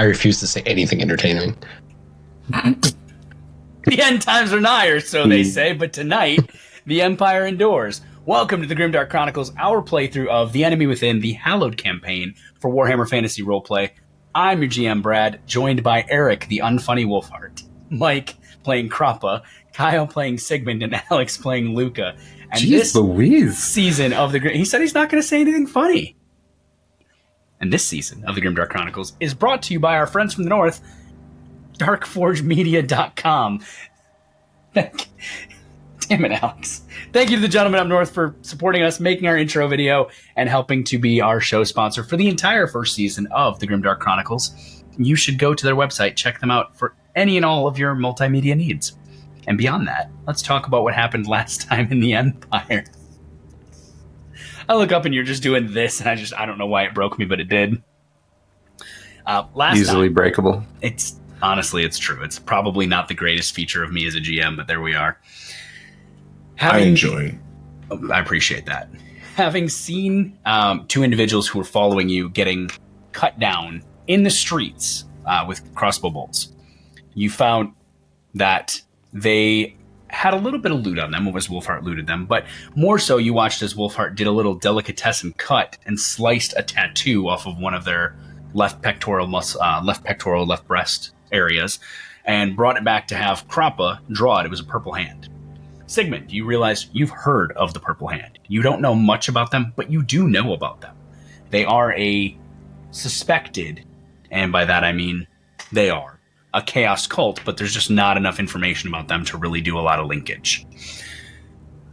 refuse to say anything entertaining. The end times are nigh, or so they say, but tonight, the Empire endures. Welcome to the Grimdark Chronicles, our playthrough of The Enemy Within, the Hallowed campaign for Warhammer Fantasy Roleplay. I'm your GM, Brad, joined by Eric, the unfunny Wolfhart, Mike playing Kroppa, Kyle playing Segemund, and Alex playing Luca. And Jeez Louise. Season of the... He said he's not going to say anything funny. And this season of the Grimdark Chronicles is brought to you by our friends from the north, darkforgemedia.com. Damn it, Alex. Thank you to the gentleman up north for supporting us, making our intro video, and helping to be our show sponsor for the entire first season of the Grimdark Chronicles. You should go to their website, check them out for any and all of your multimedia needs. And beyond that, let's talk about what happened last time in the Empire. I look up and you're just doing this, and I don't know why it broke me, but it did. Easily breakable. It's honestly, it's true. It's probably not the greatest feature of me as a GM, but there we are. I enjoy. I appreciate that. Having seen two individuals who were following you getting cut down in the streets with crossbow bolts, you found that they had a little bit of loot on them as Wolfhart looted them, but more so you watched as Wolfhart did a little delicatessen cut and sliced a tattoo off of one of their left pectoral, left breast areas and brought it back to have Kroppa draw it. It was a purple hand. Segemund, you realize you've heard of the Purple Hand. You don't know much about them, but you do know about them. They are a suspected, and by that I mean they are, a chaos cult, but there's just not enough information about them to really do a lot of linkage.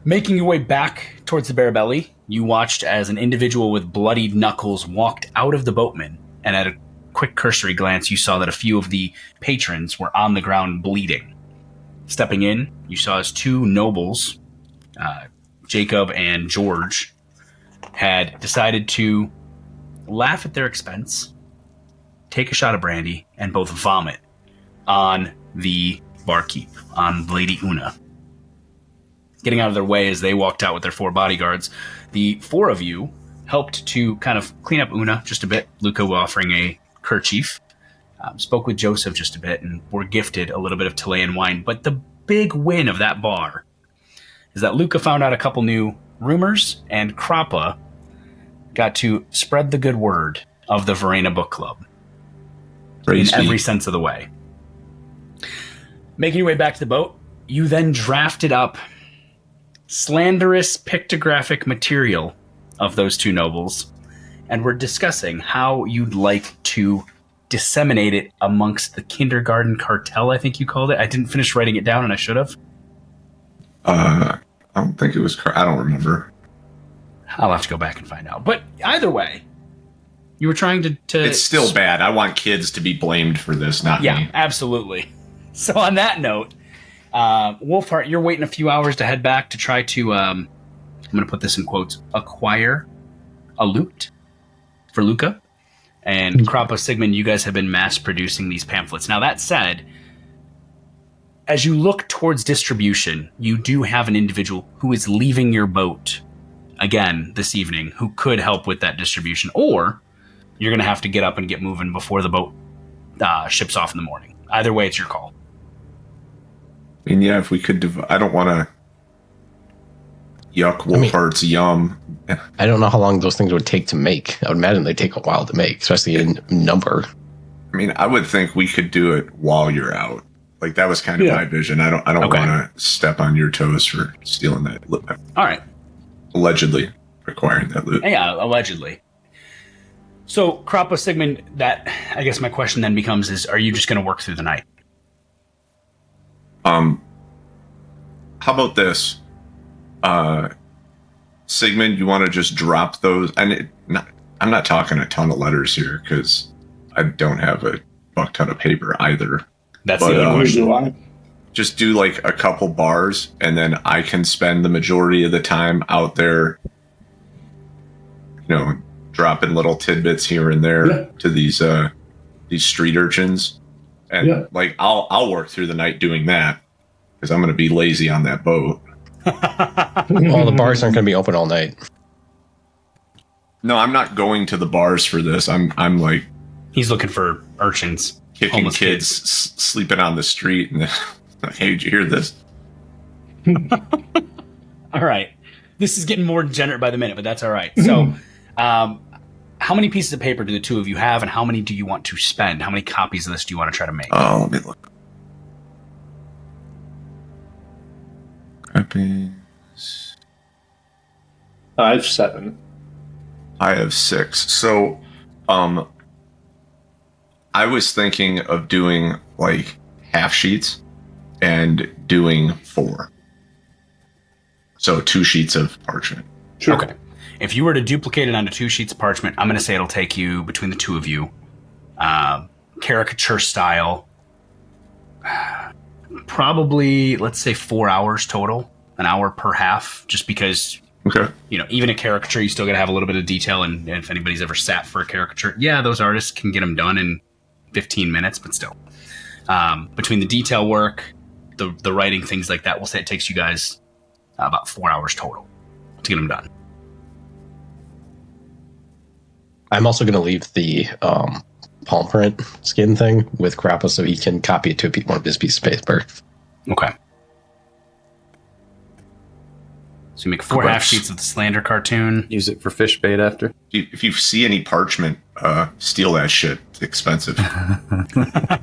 Making your way back towards the Bear Belly, you watched as an individual with bloodied knuckles walked out of the boatman, and at a quick cursory glance, you saw that a few of the patrons were on the ground bleeding. Stepping in, you saw as two nobles, Jacob and George, had decided to laugh at their expense, take a shot of brandy, and both vomit on the barkeep, on Lady Una. Getting out of their way as they walked out with their four bodyguards, the four of you helped to kind of clean up Una just a bit, Luca offering a kerchief. Spoke with Joseph just a bit and were gifted a little bit of Chilean wine. But the big win of that bar is that Luca found out a couple new rumors, and Kroppa got to spread the good word of the Verena Book Club in every sense of the way. Making your way back to the boat, you then drafted up slanderous pictographic material of those two nobles and were discussing how you'd like to disseminate it amongst the kindergarten cartel, I think you called it. I didn't finish writing it down, and I should have. I don't think it was... I don't remember. I'll have to go back and find out. But either way, you were trying to... It's still bad. I want kids to be blamed for this, not me. Yeah, absolutely. So on that note, Wolfhart, you're waiting a few hours to head back to try to, I'm going to put this in quotes, acquire a loot for Luca. And Kroppa, Segemund, you guys have been mass producing these pamphlets. Now, that said, as you look towards distribution, you do have an individual who is leaving your boat again this evening who could help with that distribution. Or you're going to have to get up and get moving before the boat ships off in the morning. Either way, it's your call. I mean, yeah, if we could... I don't want to yuck Wolfhart's yum. I don't know how long those things would take to make. I would imagine they take a while to make, especially in number. I mean, I would think we could do it while you're out. Like, that was kind of my vision. I don't want to step on your toes for stealing that loot. All right. Allegedly acquiring that loot. Yeah, allegedly. So, Kroppa, Segemund, that, I guess my question then becomes is, are you just going to work through the night? How about this? Segemund, you want to just drop those? And I'm not talking a ton of letters here because I don't have a buck ton of paper either. That's the other question. Just do like a couple bars, and then I can spend the majority of the time out there, dropping little tidbits here and there to these street urchins, and like I'll work through the night doing that because I'm going to be lazy on that boat. All the bars aren't going to be open all night. No, I'm not going to the bars for this. I'm like... He's looking for urchins, kicking homeless kids sleeping on the street. And hey, did you hear this? All right. This is getting more degenerate by the minute, but that's all right. So, how many pieces of paper do the two of you have, and how many do you want to spend? How many copies of this do you want to try to make? Oh, let me look. Copies. I have 7. I have 6. So, I was thinking of doing like half sheets and doing 4. So 2 sheets of parchment. Sure. Okay. If you were to duplicate it onto 2 sheets of parchment, I'm going to say it'll take you, between the two of you, caricature style, probably, let's say 4 hours total, an hour per half, just because, even a caricature, you still got to have a little bit of detail. And if anybody's ever sat for a caricature, those artists can get them done in 15 minutes, but still. Between the detail work, the writing, things like that, we'll say it takes you guys about 4 hours total to get them done. I'm also going to leave the palm print skin thing with Kroppa so he can copy it to one of his pieces of paper. Okay. So you make 4 half sheets of the Slander cartoon. Use it for fish bait after. If you see any parchment, steal that shit. It's expensive.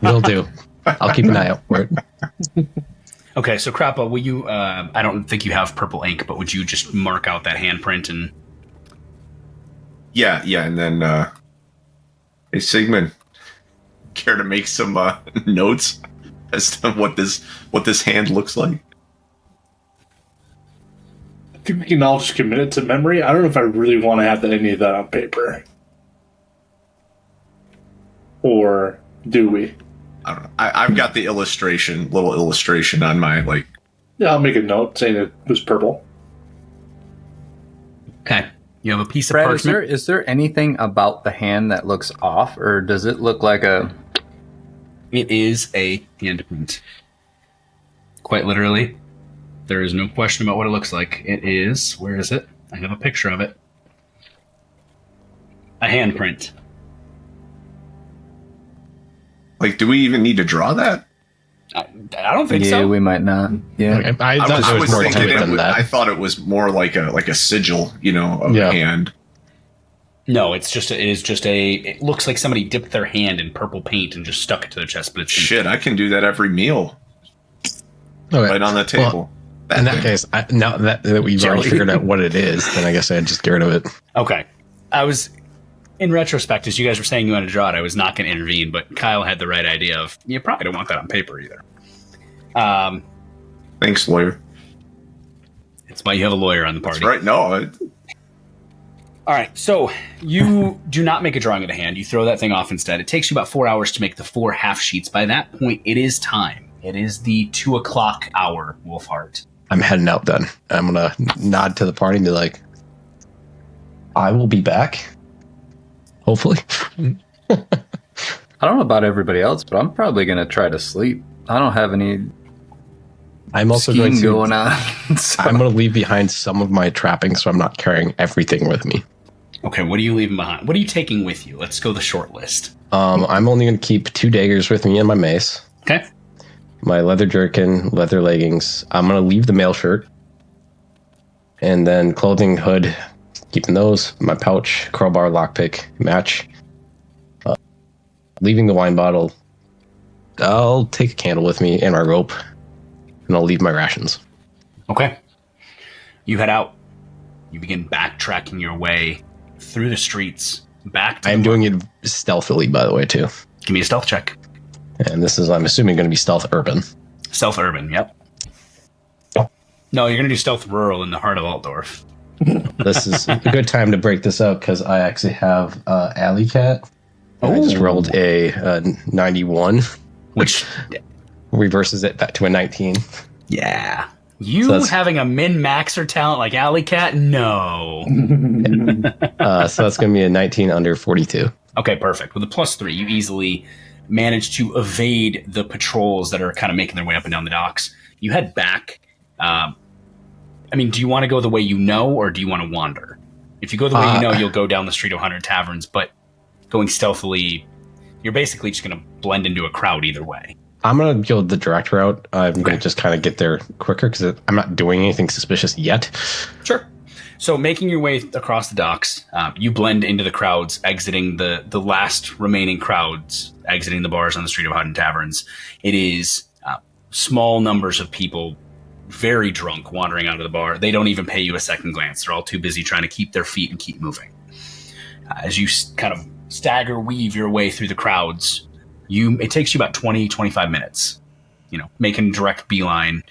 Will do. I'll keep an eye out for it. Okay, so Kroppa, will you, I don't think you have purple ink, but would you just mark out that handprint and... Yeah, and then, hey, Segemund, care to make some notes as to what this hand looks like? I think we can all just commit it to memory. I don't know if I really want to have any of that on paper. Or do we? I don't know. I've got the little illustration on my, like... Yeah, I'll make a note saying it was purple. Okay. You have a piece of Brad, parchment. is there anything about the hand that looks off, or does it look like a... It is a handprint. Quite literally. There is no question about what it looks like. It is... Where is it? I have a picture of it. A handprint. Like, do we even need to draw that? I don't think so. Yeah, we might not. Yeah. Okay. I thought there was more to it than that. I thought it was more like a sigil, of a hand. No, it looks like somebody dipped their hand in purple paint and just stuck it to their chest, but it's... Shit, I can do that every meal. Okay. Right on the table. Well, in that case, now that we've already figured out what it is, then I guess I'd just get rid of it. Okay. In retrospect, as you guys were saying you wanted to draw it, I was not going to intervene, but Kyle had the right idea of, you probably don't want that on paper either. Thanks, lawyer. It's why you have a lawyer on the party. That's right. No. All right, so you do not make a drawing of the hand. You throw that thing off instead. It takes you about 4 hours to make the 4 half sheets. By that point, it is time. It is the 2 o'clock hour, Wolfhart. I'm heading out then. I'm going to nod to the party and be like, I will be back. Hopefully. I don't know about everybody else, but I'm probably going to try to sleep. I don't have any I'm also going on. So. I'm going to leave behind some of my trappings, so I'm not carrying everything with me. Okay, what are you leaving behind? What are you taking with you? Let's go the short list. I'm only going to keep 2 daggers with me and my mace. Okay. My leather jerkin, leather leggings. I'm going to leave the mail shirt. And then clothing, hood, keeping those. My pouch, crowbar, lockpick, match. Leaving the wine bottle. I'll take a candle with me and my rope. And I'll leave my rations. Okay. You head out. You begin backtracking your way through the streets. Back to I'm doing it stealthily, by the way, too. Give me a stealth check. And this is, I'm assuming, going to be stealth urban. Stealth urban, yep. No, you're going to do stealth rural in the heart of Altdorf. This is a good time to break this out because I actually have Alley Cat. I just rolled a 91, which reverses it back to a 19. Yeah. You having a min-maxer talent like Alley Cat? No. So that's going to be a 19 under 42. Okay, perfect. With a +3, you easily manage to evade the patrols that are kind of making their way up and down the docks. You head back. Do you want to go the way you know, or do you want to wander? If you go the way you know, you'll go down the street of 100 taverns, but going stealthily You're basically just going to blend into a crowd either way. I'm going to go the direct route. I'm going to just kind of get there quicker because I'm not doing anything suspicious yet. Sure. So making your way across the docks, you blend into the crowds, exiting the last remaining crowds, exiting the bars on the Street of Hudden Taverns. It is small numbers of people, very drunk, wandering out of the bar. They don't even pay you a second glance. They're all too busy trying to keep their feet and keep moving. As you kind of stagger, weave your way through the crowds, it takes you about 20, 25 minutes, making a direct beeline.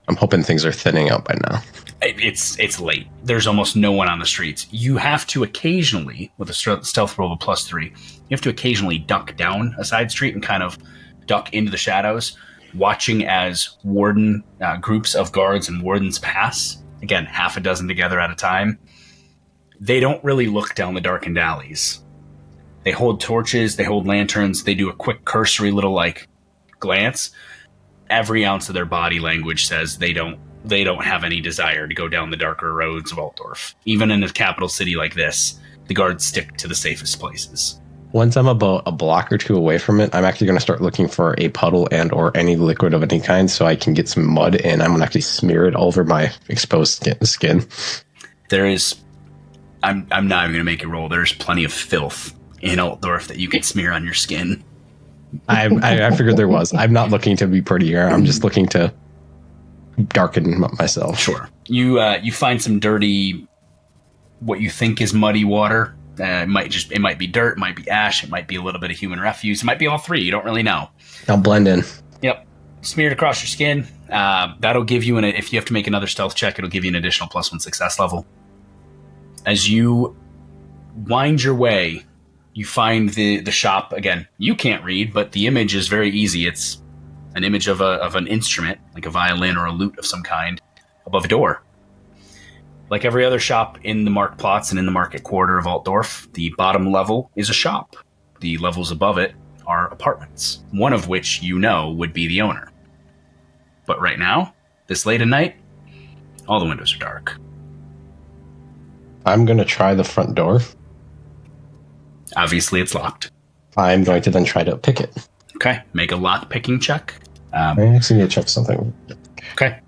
I'm hoping things are thinning out by now. It's late. There's almost no one on the streets. You have to occasionally, with a stealth roll of a +3, you have to occasionally duck down a side street and kind of duck into the shadows, watching as groups of guards and wardens pass. Again, half a dozen together at a time. They don't really look down the darkened alleys. They hold torches, they hold lanterns, they do a quick cursory little glance. Every ounce of their body language says they don't have any desire to go down the darker roads of Altdorf. Even in a capital city like this, the guards stick to the safest places. Once I'm about a block or two away from it, I'm actually going to start looking for a puddle and or any liquid of any kind so I can get some mud and I'm going to actually smear it over my exposed skin. There is... I'm not even going to make you roll. There's plenty of filth in Altdorf that you can smear on your skin. I figured there was. I'm not looking to be prettier. I'm just looking to darken myself. Sure. You find some dirty, what you think is muddy water. It might be dirt, it might be ash, it might be a little bit of human refuse, it might be all three. You don't really know. I'll blend in. Yep. Smeared across your skin. That'll give you if you have to make another stealth check, it'll give you an additional +1 success level. As you wind your way, you find the shop. Again, you can't read, but the image is very easy. It's an image of an instrument, like a violin or a lute of some kind, above a door. Like every other shop in the market plots and in the market quarter of Altdorf, the bottom level is a shop. The levels above it are apartments, one of which would be the owner. But right now, this late at night, all the windows are dark. I'm going to try the front door. Obviously, it's locked. I'm going to then try to pick it. Okay, make a lock picking check. I actually need to check something. Okay.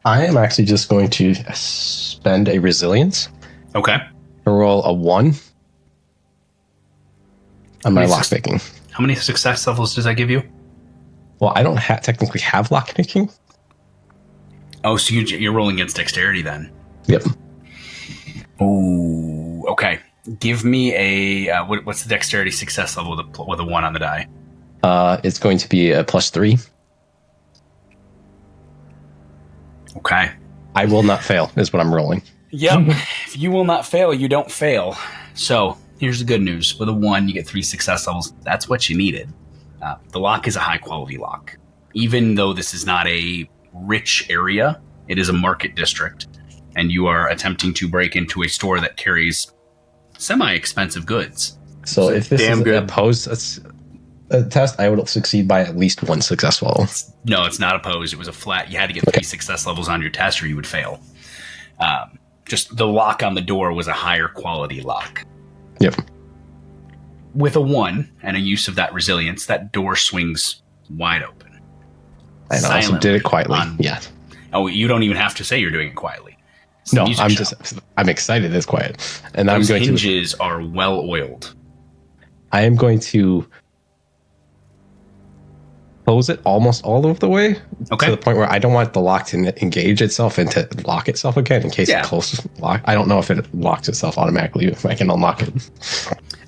I am actually just going to spend a resilience. Okay. To roll a 1 on my lockpicking. How many success levels does that give you? Well, I don't technically have lockpicking. Oh, so you're rolling against dexterity then? Yep. Oh, okay. Give me a what's the dexterity success level with a 1 on the die? It's going to be a +3. Okay. I will not fail, is what I'm rolling. Yep. If you will not fail, you don't fail. So here's the good news. With a 1, you get 3 success levels. That's what you needed. The lock is a high-quality lock. Even though this is not a rich area, it is a market district, and you are attempting to break into a store that carries semi-expensive goods. So if this is a post test, I would succeed by at least 1 success level. No, it's not opposed. It was a flat. You had to get 3 success levels on your test or you would fail. Just the lock on the door was a higher quality lock. Yep. With a 1 and a use of that resilience, that door swings wide open. And I also did it quietly. Yeah. Oh, you don't even have to say you're doing it quietly. No, I'm excited it's quiet. And those hinges are well oiled. I am going to close it almost all of the way to the point where I don't want the lock to engage itself and to lock itself again in case it closes lock. I don't know if it locks itself automatically if I can unlock it.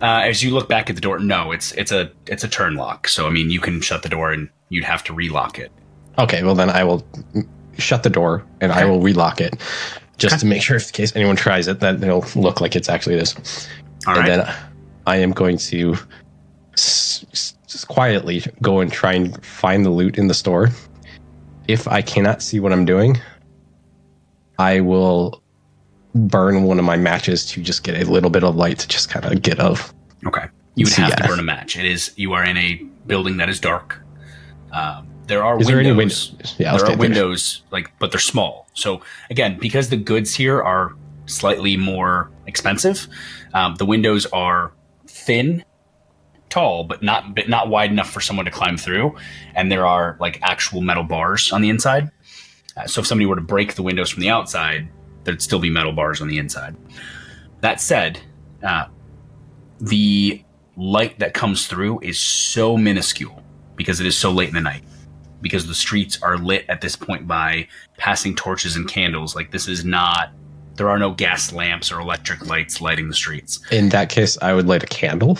As you look back at the door, no, it's a turn lock. So I mean, you can shut the door and you'd have to relock it. Okay, well then I will shut the door and I will relock it just to make sure, in case anyone tries it, that it'll look like it's actually this. All right. And then I am going to just quietly go and try and find the loot in the store. If I cannot see what I'm doing, I will burn one of my matches to just get a little bit of light to just kind of get of. Okay. You would have to burn a match. You are in a building that is dark. There are windows. There are windows, but they're small. So again, because the goods here are slightly more expensive, the windows are thin, tall, but not wide enough for someone to climb through. And there are like actual metal bars on the inside. So if somebody were to break the windows from the outside, there'd still be metal bars on the inside. That said, the light that comes through is so minuscule because it is so late in the night. Because the streets are lit at this point by passing torches and candles. Like this is not, there are no gas lamps or electric lights lighting the streets. In that case, I would light a candle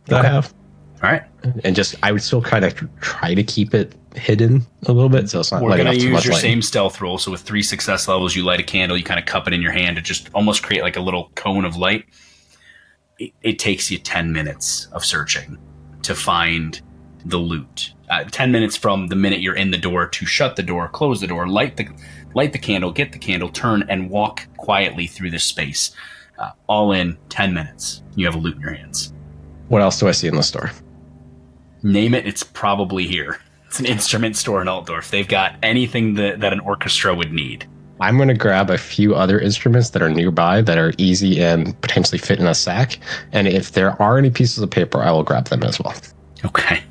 that I have. All right. And just, I would still kind of try to keep it hidden a little bit. So it's not We're going to use your light. same stealth roll. So with 3 success levels, you light a candle, you kind of cup it in your hand to just almost create like a little cone of light. It takes you 10 minutes of searching to find the loot. 10 minutes from the minute you're in the door to shut the door, close the door, light the candle, get the candle, turn, and walk quietly through this space. All in 10 minutes. You have a loot in your hands. What else do I see in the store? Name it, it's probably here. It's an instrument store in Altdorf. They've got anything that an orchestra would need. I'm going to grab a few other instruments that are nearby that are easy and potentially fit in a sack. And if there are any pieces of paper, I will grab them as well. Okay.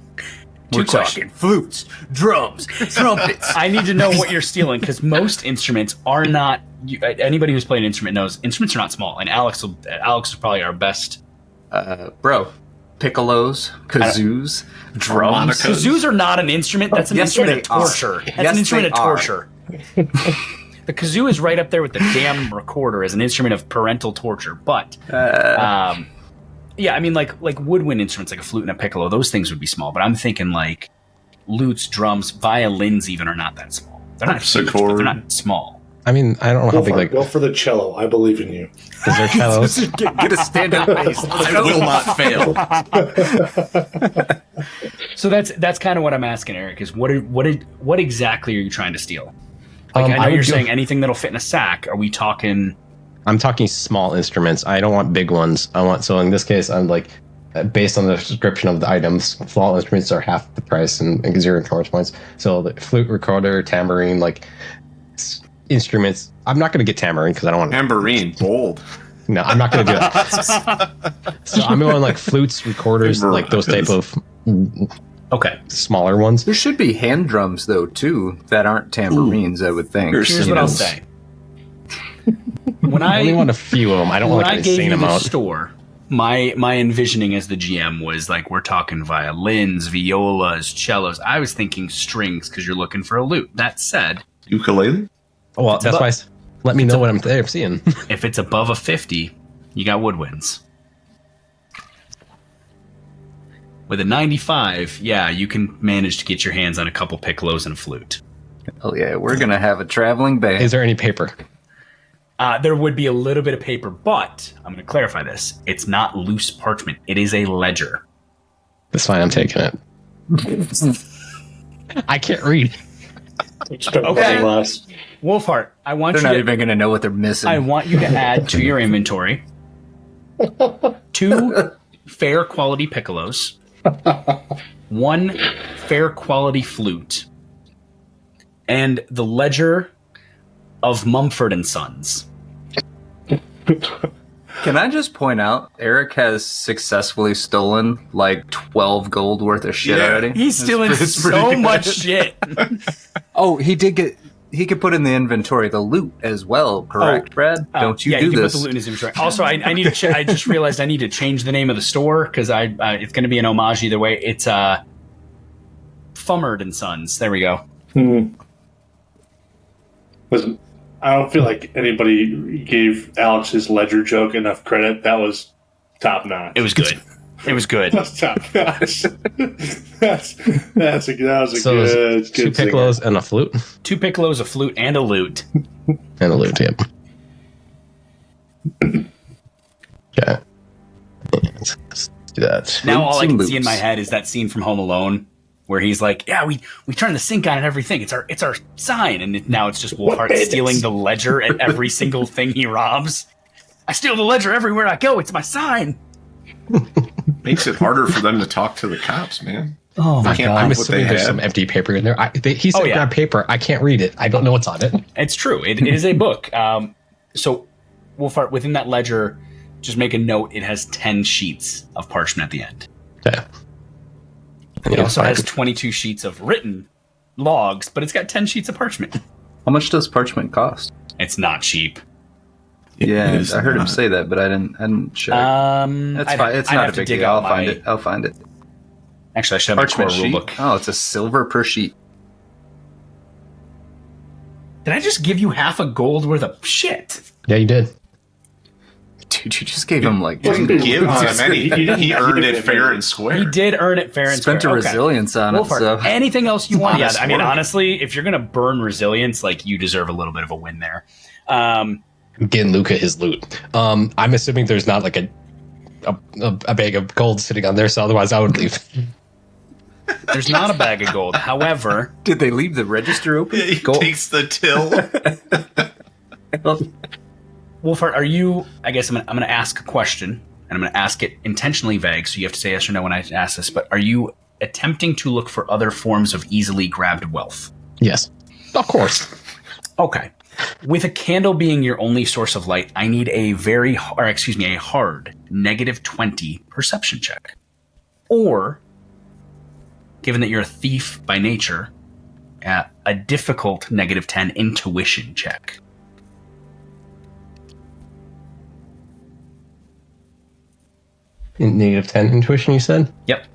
We're talking flutes, drums, trumpets. I need to know what you're stealing because most instruments are not. Anybody who's played an instrument knows instruments are not small. And Alex is probably our best. Bro, piccolos, kazoos, drums. Kazoos are not an instrument. That's an instrument of torture. That's an instrument of torture. The kazoo is right up there with the damn recorder as an instrument of parental torture. But yeah, I mean, like woodwind instruments, like a flute and a piccolo, those things would be small. But I'm thinking like lutes, drums, violins even are not that small. They're not huge, but they're not small. I mean, I don't know how big, like... Go for the cello. I believe in you. Is there cellos? Get a stand-up bass. I will not fail. So that's kind of what I'm asking, Eric, is what exactly are you trying to steal? Like, I know you're saying anything that'll fit in a sack. Are we talking... I'm talking small instruments. I don't want big ones. So in this case, I'm like, based on the description of the items, small instruments are half the price and 0 torch points. So the flute, recorder, tambourine, like instruments. I'm not going to get tambourine because I don't want Tambourine, bold. No, I'm not going to do that. So I'm going like flutes, recorders, like those type of smaller ones. There should be hand drums though too that aren't tambourines. I would think. Here's what I'll say. I only want a few of them. I don't want like an insane amount. When I gave you the store, my envisioning as the GM was like we're talking violins, violas, cellos. I was thinking strings because you're looking for a lute. That said, ukulele. Well, that's why. Let me know what I'm seeing. If it's above a 50, you got woodwinds. With a 95, yeah, you can manage to get your hands on a couple piccolos and a flute. Oh yeah, we're gonna have a traveling band. Is there any paper? There would be a little bit of paper, but I'm going to clarify this. It's not loose parchment. It is a ledger. That's fine. I'm taking it. I can't read. Okay. Wolfhart, I want they're you not even going to know what they're missing. I want you to add to your inventory 2 fair quality piccolos, 1 fair quality flute, and the ledger of Mumford and Sons. Can I just point out, Eric has successfully stolen like 12 gold worth of shit already? He's stealing so much shit. Oh, he could put in the inventory the loot as well, correct, Brad? Don't you do you can this? put the loot in his inventory. Also, I need to. I just realized I need to change the name of the store because it's going to be an homage either way. It's Fummard and Sons. There we go. Listen, I don't feel like anybody gave Alex's ledger joke enough credit. That was top notch. It was good. It was good. That's top notch. that was a so good 2 piccolos and a flute. 2 piccolos, a flute, and a lute. And a lute, yep. Okay. Let's do that. Now all I can see in my head is that scene from Home Alone where he's like, "Yeah, we turn the sink on and everything. It's our sign." And now it's just Wolfhart stealing the ledger at every single thing he robs. I steal the ledger everywhere I go. It's my sign. Makes it harder for them to talk to the cops, man. Oh my god! I'm assuming there's some empty paper in there. He said grab paper. I can't read it. I don't know what's on it. It's true. It is a book. So, Wolfhart, within that ledger, just make a note. It has 10 sheets of parchment at the end. Yeah. It also has 22 sheets of written logs, but it's got 10 sheets of parchment. How much does parchment cost? It's not cheap. Yeah, I heard him say that, but I didn't check. That's fine. It's not a big deal. I'll find it. Actually, I should have Parchment a core sheet? rulebook. Oh, it's a silver per sheet. Did I just give you half a gold worth of shit? Yeah, you did. Dude, you just gave him like... Give him any. He earned it fair and square. He did earn it fair and square. Spent a resilience on Wolfhart, it, so... Anything else you want? Yeah, I mean, work. honestly, if you're going to burn resilience, like, you deserve a little bit of a win there. Getting Luca his loot. I'm assuming there's not like a bag of gold sitting on there, so otherwise I would leave. There's not a bag of gold. However... Did they leave the register open? He takes the till. Wolfhart, are you... I guess I'm going to ask a question, and I'm going to ask it intentionally vague, so you have to say yes or no when I ask this, but are you attempting to look for other forms of easily grabbed wealth? Yes. Of course. Okay. With a candle being your only source of light, I need a hard -20 perception check. Or, given that you're a thief by nature, a difficult -10 intuition check. -10 intuition, you said? Yep.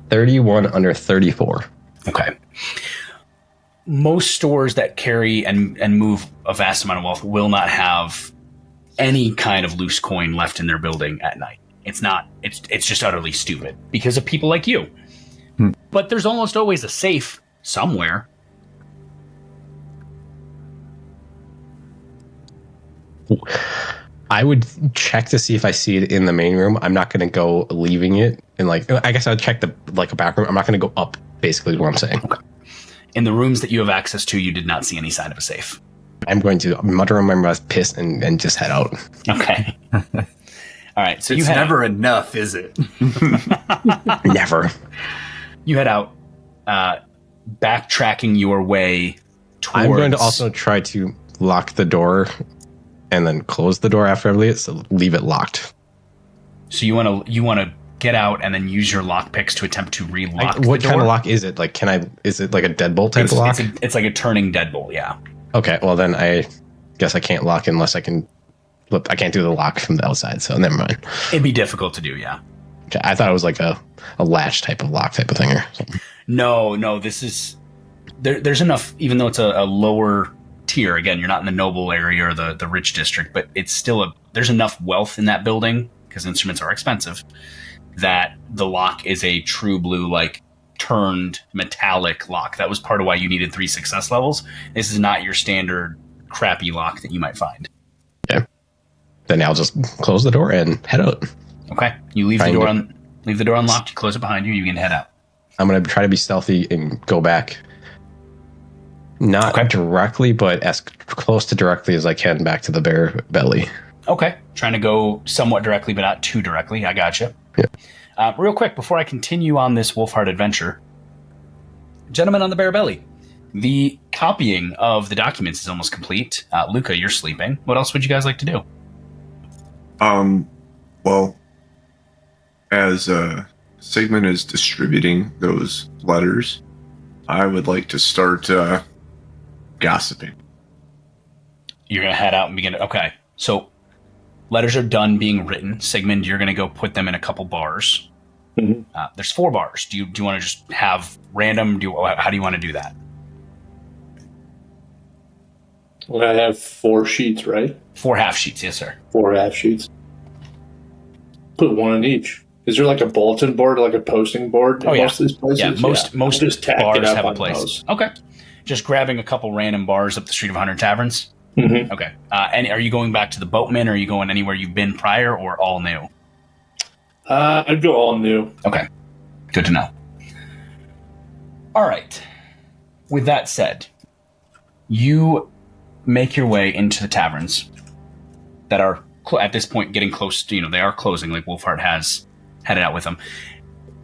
31 under 34. Okay. Most stores that carry and move a vast amount of wealth will not have any kind of loose coin left in their building at night. It's just utterly stupid because of people like you. But there's almost always a safe somewhere. I would check to see if I see it in the main room. I'm not going to go leaving it. And I guess I'll check a back room. I'm not going to go up, basically is what I'm saying. Okay. In the rooms that you have access to, you did not see any sign of a safe. I'm going to mutter on my mouth, piss, and just head out. Okay. All right. So it's never enough, is it? Never. You head out, backtracking your way towards... I'm going to also try to lock the door and then close the door after I leave it, so leave it locked. So you want to get out and then use your lock picks to attempt to relock the door? What kind of lock is it? Is it like a deadbolt type of lock? It's like a turning deadbolt, yeah. Okay, well then I guess I can't lock unless I can... I can't do the lock from the outside, so never mind. It'd be difficult to do, yeah. Okay, I thought it was like a latch type of lock type of thing or something. No, this is... There's enough, even though it's a lower tier, again, you're not in the noble area or the rich district, but it's still there's enough wealth in that building, because instruments are expensive, that the lock is a true blue, like, turned metallic lock. That was part of why you needed 3 success levels. This is not your standard crappy lock that you might find. Okay. Then I'll just close the door and head out. Okay. You leave the door unlocked, you close it behind you, you can head out. I'm going to try to be stealthy and go back. Not directly, but as close to directly as I can back to the bear belly. Okay. Trying to go somewhat directly, but not too directly. I gotcha. Yeah. Real quick, before I continue on this Wolfhart adventure, gentlemen on the bear belly, the copying of the documents is almost complete. Luca, you're sleeping. What else would you guys like to do? Well, as Segemund is distributing those letters, I would like to start gossiping. You're going to head out and begin to... Okay, so letters are done being written. Segemund, you're going to go put them in a couple bars. Mm-hmm. There's 4 bars. Do you want to just have random... How do you want to do that? Well, I have 4 sheets, right? 4 half sheets, yes, sir. 4 half sheets. Put 1 in each. Is there like a bulletin board, or like a posting board in most of these places? Yeah, most just bars have a place. Okay. Just grabbing a couple random bars up the street of 100 Taverns? Mm-hmm. Okay. And are you going back to the Boatman, or are you going anywhere you've been prior, or all new? I'd go all new. Okay. Good to know. All right. With that said, you make your way into the taverns that are, at this point, getting close to, they are closing, like Wolfhart has headed out with them.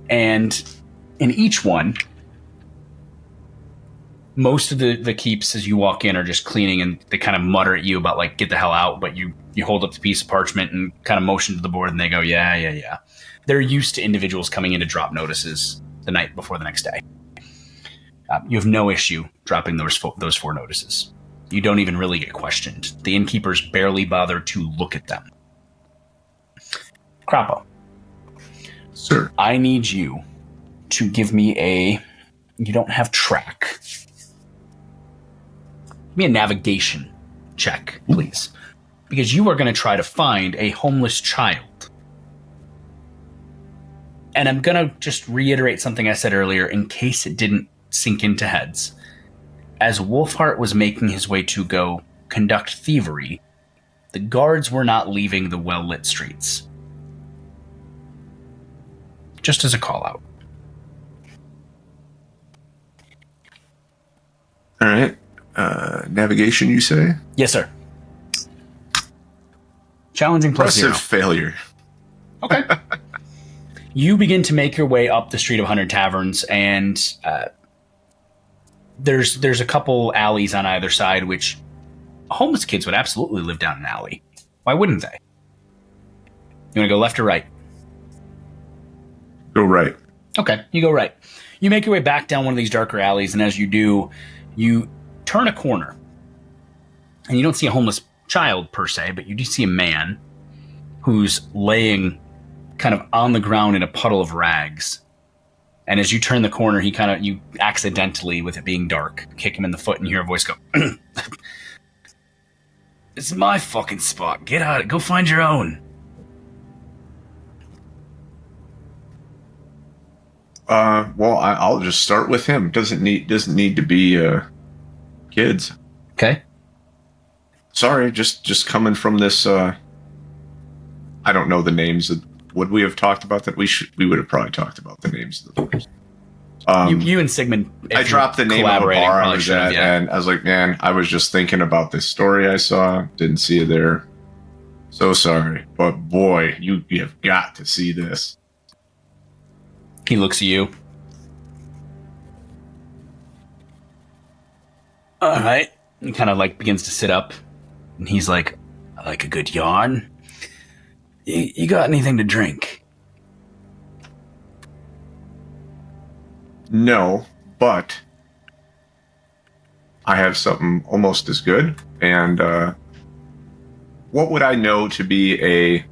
And In each one, most of the keeps as you walk in are just cleaning, and they kind of mutter at you about like, get the hell out, but you hold up the piece of parchment and kind of motion to the board, and they go, yeah. They're used to individuals coming in to drop notices the night before the next day. You have no issue dropping those 4 notices. You don't even really get questioned. The innkeepers barely bother to look at them. Kroppa. Sir. I need you to give me you don't have track. Give me a navigation check, please. Because you are going to try to find a homeless child. And I'm going to just reiterate something I said earlier in case it didn't sink into heads. As Wolfhart was making his way to go conduct thievery, the guards were not leaving the well-lit streets. Just as a call-out. All right. Navigation, you say? Yes, sir. Challenging plus Impressive 0. failure. Okay. You begin to make your way up the street of 100 Taverns, and there's a couple alleys on either side, which homeless kids would absolutely live down an alley. Why wouldn't they? You want to go left or right? Go right. Okay, you go right. You make your way back down one of these darker alleys, and as you do, you turn a corner. And you don't see a homeless child, per se, but you do see a man who's laying kind of on the ground in a puddle of rags. And as you turn the corner, you accidentally, with it being dark, kick him in the foot, and you hear a voice go, "This is my fucking spot. Get out. Go find your own." Well, I'll just start with him. Doesn't need to be kids. Okay. Sorry, just coming from this. I don't know the names. Would we have talked about that? We would have probably talked about the names of the bars. You and Segemund. I dropped the name of a bar I was at, and I was like, man, I was just thinking about this story I saw. Didn't see it there. So sorry, but boy, you have got to see this. He looks at you. All right. He kind of like begins to sit up, and he's like, "I like a good yarn. You got anything to drink?" No, but I have something almost as good. And what would I know to be a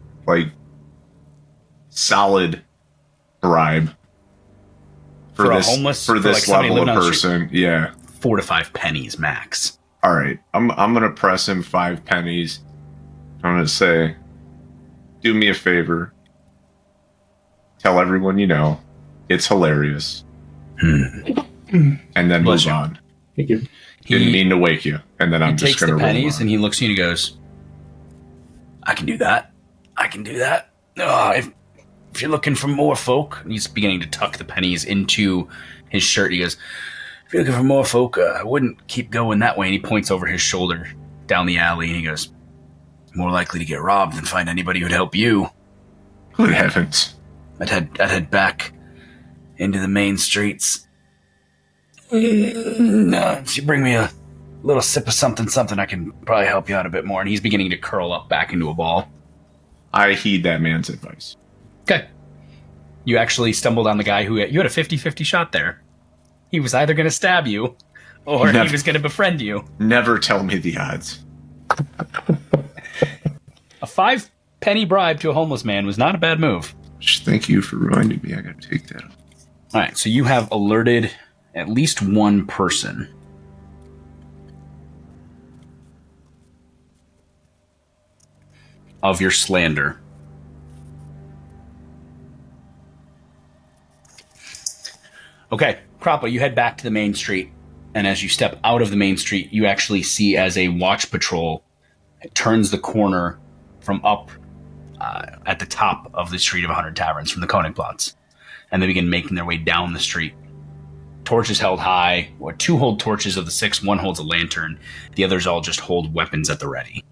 solid bribe for a this homeless, for this level of person? Yeah, 4 to 5 pennies max. All right, I'm gonna press him 5 pennies. I'm gonna say, do me a favor. Tell everyone you know. It's hilarious. And then move on. Thank you. Didn't mean to wake you. And then I'm just going to roll on. He takes the pennies and he looks at you and he goes, I can do that. Oh, if you're looking for more folk, and he's beginning to tuck the pennies into his shirt. He goes, if you're looking for more folk, I wouldn't keep going that way. And he points over his shoulder down the alley and he goes, more likely to get robbed than find anybody who'd help you. Good heavens. I'd head back into the main streets. If you bring me a little sip of something, I can probably help you out a bit more. And he's beginning to curl up back into a ball. I heed that man's advice. Okay. You actually stumbled on the guy you had a 50-50 shot there. He was either going to stab you or he was going to befriend you. Never tell me the odds. A 5 penny bribe to a homeless man was not a bad move. Thank you for reminding me. I got to take that. All right, so you have alerted at least one person. Of your slander. Okay, Kroppa, you head back to the main street, and as you step out of the main street, you actually see as a watch patrol turns the corner from up at the top of the street of 100 Taverns from the Königplatz, and they begin making their way down the street. Torches held high. 2 hold torches of the 6, 1 holds a lantern. The others all just hold weapons at the ready.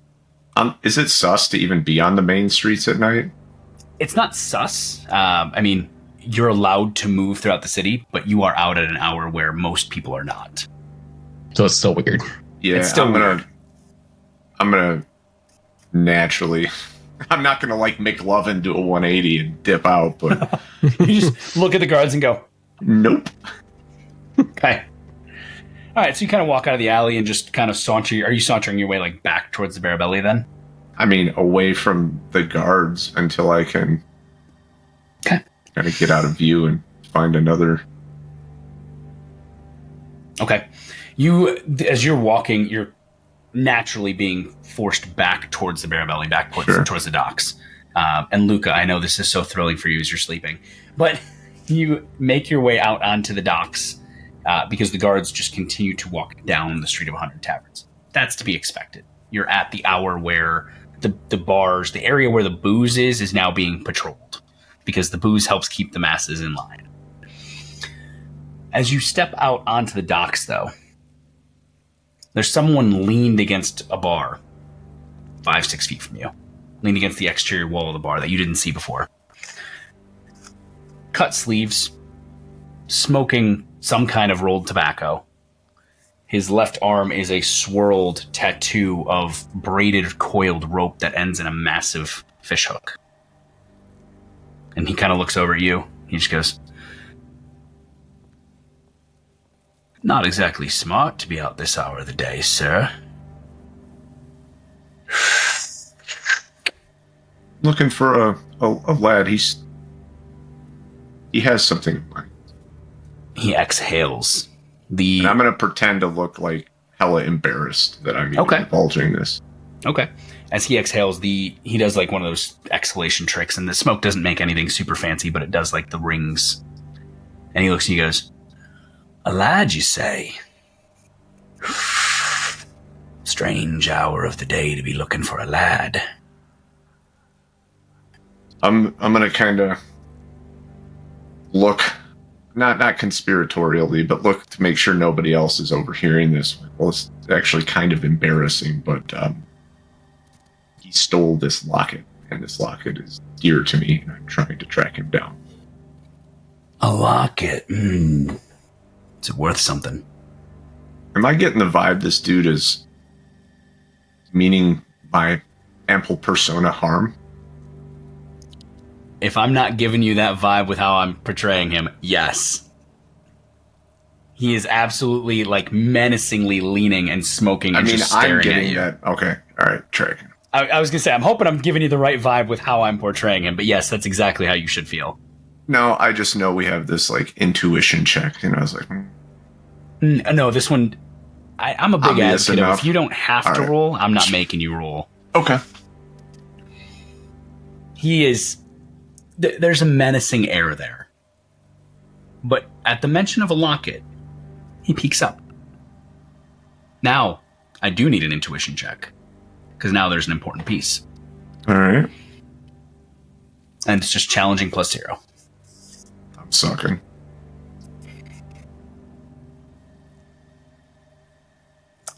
Is it sus to even be on the main streets at night? It's not sus. I mean, you're allowed to move throughout the city, but you are out at an hour where most people are not. So it's still weird. Yeah, It's still weird. I'm gonna naturally. I'm not gonna like McLovin do a 180 and dip out, but You just look at the guards and go, nope. okay. All right, so you kind of walk out of the alley and just kind of saunter. Are you sauntering your way like back towards the Bear Belly then? I mean, away from the guards until I can kind of get out of view and find another. Okay. You, as you're walking, you're naturally being forced back towards the Bear Belly, back towards the docks. And Luca, I know this is so thrilling for you as you're sleeping, but you make your way out onto the docks because the guards just continue to walk down the Street of 100 Taverns. That's to be expected. You're at the hour where the bars, the area where the booze is now being patrolled because the booze helps keep the masses in line. As you step out onto the docks, though, there's someone leaned against a bar 5-6 feet from you, leaned against the exterior wall of the bar that you didn't see before. Cut sleeves, smoking some kind of rolled tobacco. His left arm is a swirled tattoo of braided coiled rope that ends in a massive fish hook. And he kind of looks over at you. He just goes, "Not exactly smart to be out this hour of the day, sir." Looking for a lad. He has something in mind. He exhales. And I'm going to pretend to look like hella embarrassed that I'm even divulging this. Okay. As he exhales, he does like one of those exhalation tricks, and the smoke doesn't make anything super fancy, but it does like the rings. And he looks and he goes, "A lad, you say? Strange hour of the day to be looking for a lad." I'm going to kind of look, not conspiratorially, but look to make sure nobody else is overhearing this. Well, it's actually kind of embarrassing, but he stole this locket, and this locket is dear to me, and I'm trying to track him down. A locket? Is it worth something? Am I getting the vibe this dude is meaning by ample persona harm? If I'm not giving you that vibe with how I'm portraying him, yes. He is absolutely like menacingly leaning and smoking and just staring I'm getting at you. that. Okay, all right, tracking. I was going to say, I'm hoping I'm giving you the right vibe with how I'm portraying him, but yes, that's exactly how you should feel. No, I just know we have this like intuition check, and I was like, No, this one, I'm a big obvious advocate of enough. if you don't have to roll, I'm not making you roll. Okay. He is, there's a menacing air there. But at the mention of a locket, he peeks up. Now, I do need an intuition check, because now there's an important piece. All right. And it's just challenging +0. I'm sucking.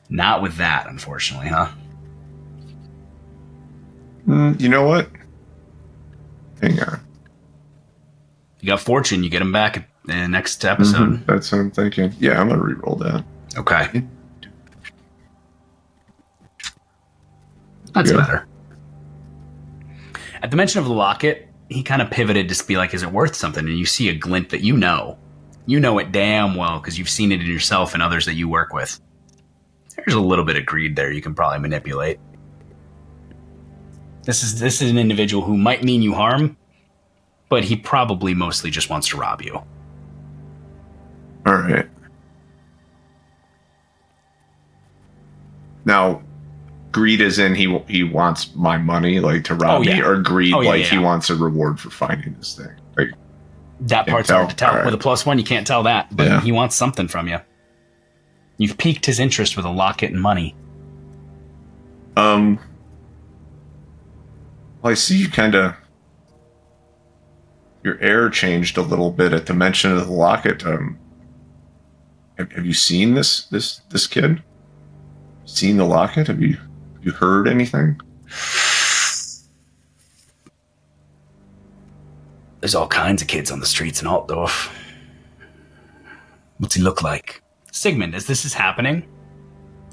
Not with that, unfortunately, huh? You know what? Hang on. You got fortune, you get him back in the next episode. That's what I'm thinking. Yeah, I'm going to re-roll that. Okay. That's better. At the mention of the locket, he kind of pivoted to be like, is it worth something? And you see a glint that you know. You know it damn well because you've seen it in yourself and others that you work with. There's a little bit of greed there you can probably manipulate. This is an individual who might mean you harm, but he probably mostly just wants to rob you. All right. Now, greed is in he wants my money, like to rob me, or greed he wants a reward for finding this thing. Like, that part's hard to tell. Right. With a +1, you can't tell that, but he wants something from you. You've piqued his interest with a locket and money. Well, I see you kind of... Your air changed a little bit at the mention of the locket. Have you seen this kid? Seen the locket? Have you heard anything? There's all kinds of kids on the streets in Altdorf. What's he look like? Segemund, as this is happening,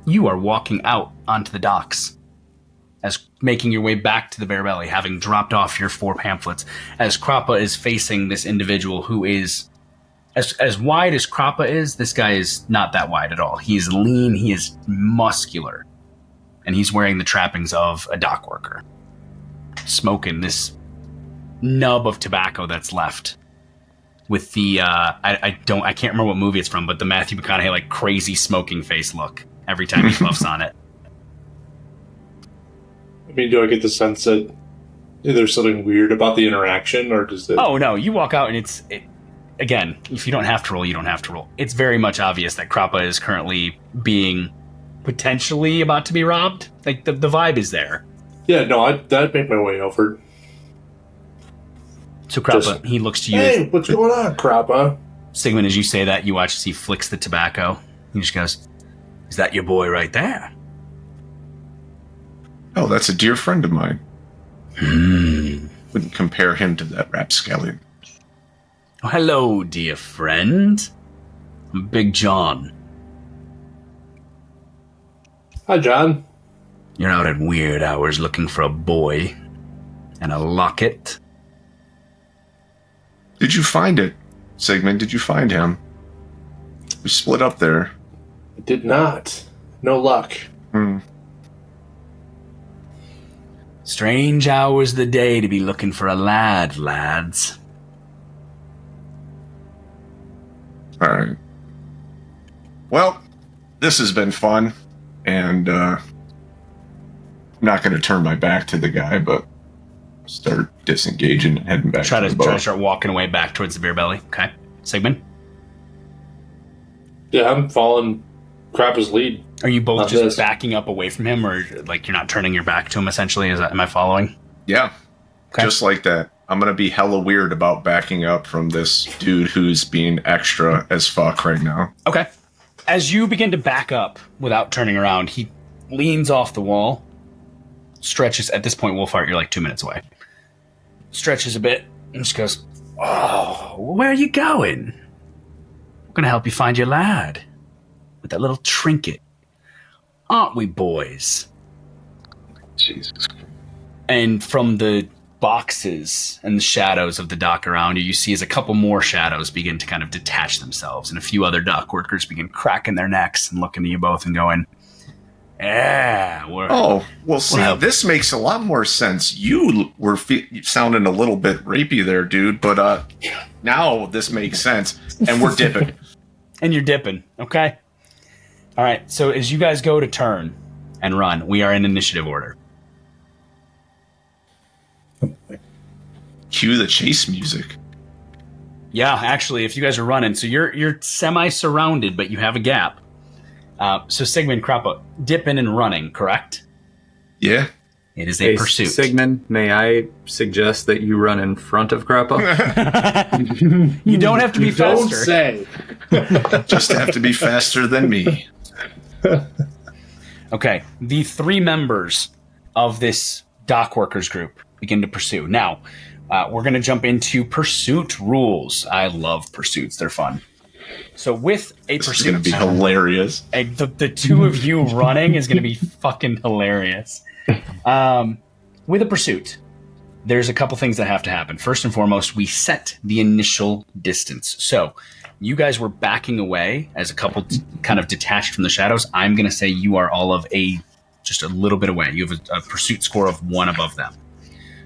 you are walking out onto the docks, as making your way back to the Bear Belly, having dropped off your 4 pamphlets, as Kroppa is facing this individual who is as wide as Kroppa is. This guy is not that wide at all. He is lean, he is muscular, and he's wearing the trappings of a dock worker, smoking this nub of tobacco that's left with the I can't remember what movie it's from, but the Matthew McConaughey like crazy smoking face look every time he puffs on it. I mean, do I get the sense that there's something weird about the interaction, or does it? Oh no, you walk out and again, if you don't have to roll, you don't have to roll. It's very much obvious that Kroppa is currently being potentially about to be robbed. Like the vibe is there. Yeah, no, I'd make my way over. So Kroppa, he looks to you. Hey, what's going on, Kroppa? Segemund, as you say that, you watch as he flicks the tobacco. He just goes, "Is that your boy right there?" Oh, that's a dear friend of mine. Wouldn't compare him to that rapscallion. Oh, hello, dear friend. I'm Big John. Hi, John. You're out at weird hours looking for a boy and a locket. Did you find it, Segemund? Did you find him? We split up there. I did not. No luck. Strange hours of the day to be looking for a lad, lads. All right. Well, this has been fun, and I'm not going to turn my back to the guy, but start disengaging and heading back Try to to the boat. start walking away back towards the Bear Belly. Okay. Segemund? Yeah, I'm following Kroppa's lead. Are you both Not just this. backing up away from him, or like you're not turning your back to him, essentially? Am I following? Yeah, Okay. just like that. I'm going to be hella weird about backing up from this dude who's being extra as fuck right now. Okay. As you begin to back up without turning around, he leans off the wall, stretches. At this point, Wolfhart, you're like 2 minutes away. Stretches a bit and just goes, "Oh, where are you going? I'm going to help you find your lad with that little trinket. Aren't we, boys?" Jesus. And from the boxes and the shadows of the dock around you, you see as a couple more shadows begin to kind of detach themselves, and a few other dock workers begin cracking their necks and looking at you both and going, "Yeah, we're..." Oh, well, see, Well, this makes a lot more sense. You were sounding a little bit rapey there, dude, but now this makes sense, and we're dipping. And you're dipping, okay? All right, so as you guys go to turn and run, we are in initiative order. Cue the chase music. Yeah, actually, if you guys are running, so you're semi-surrounded, but you have a gap. So Segemund, Kroppa, dipping and running, correct? Yeah. It is a pursuit. Segemund, may I suggest that you run in front of Kroppa? You don't have to be Don't faster. say. Just have to be faster than me. Okay, the 3 members of this dock workers group begin to pursue. Now, we're going to jump into pursuit rules. I love pursuits. They're fun. So with a This is pursuit, going to be hilarious. the 2 of you running is going to be fucking hilarious. With a pursuit, there's a couple things that have to happen. First and foremost, we set the initial distance. So you guys were backing away as a couple kind of detached from the shadows. I'm going to say you are all of just a little bit away. You have a pursuit score of 1 above them.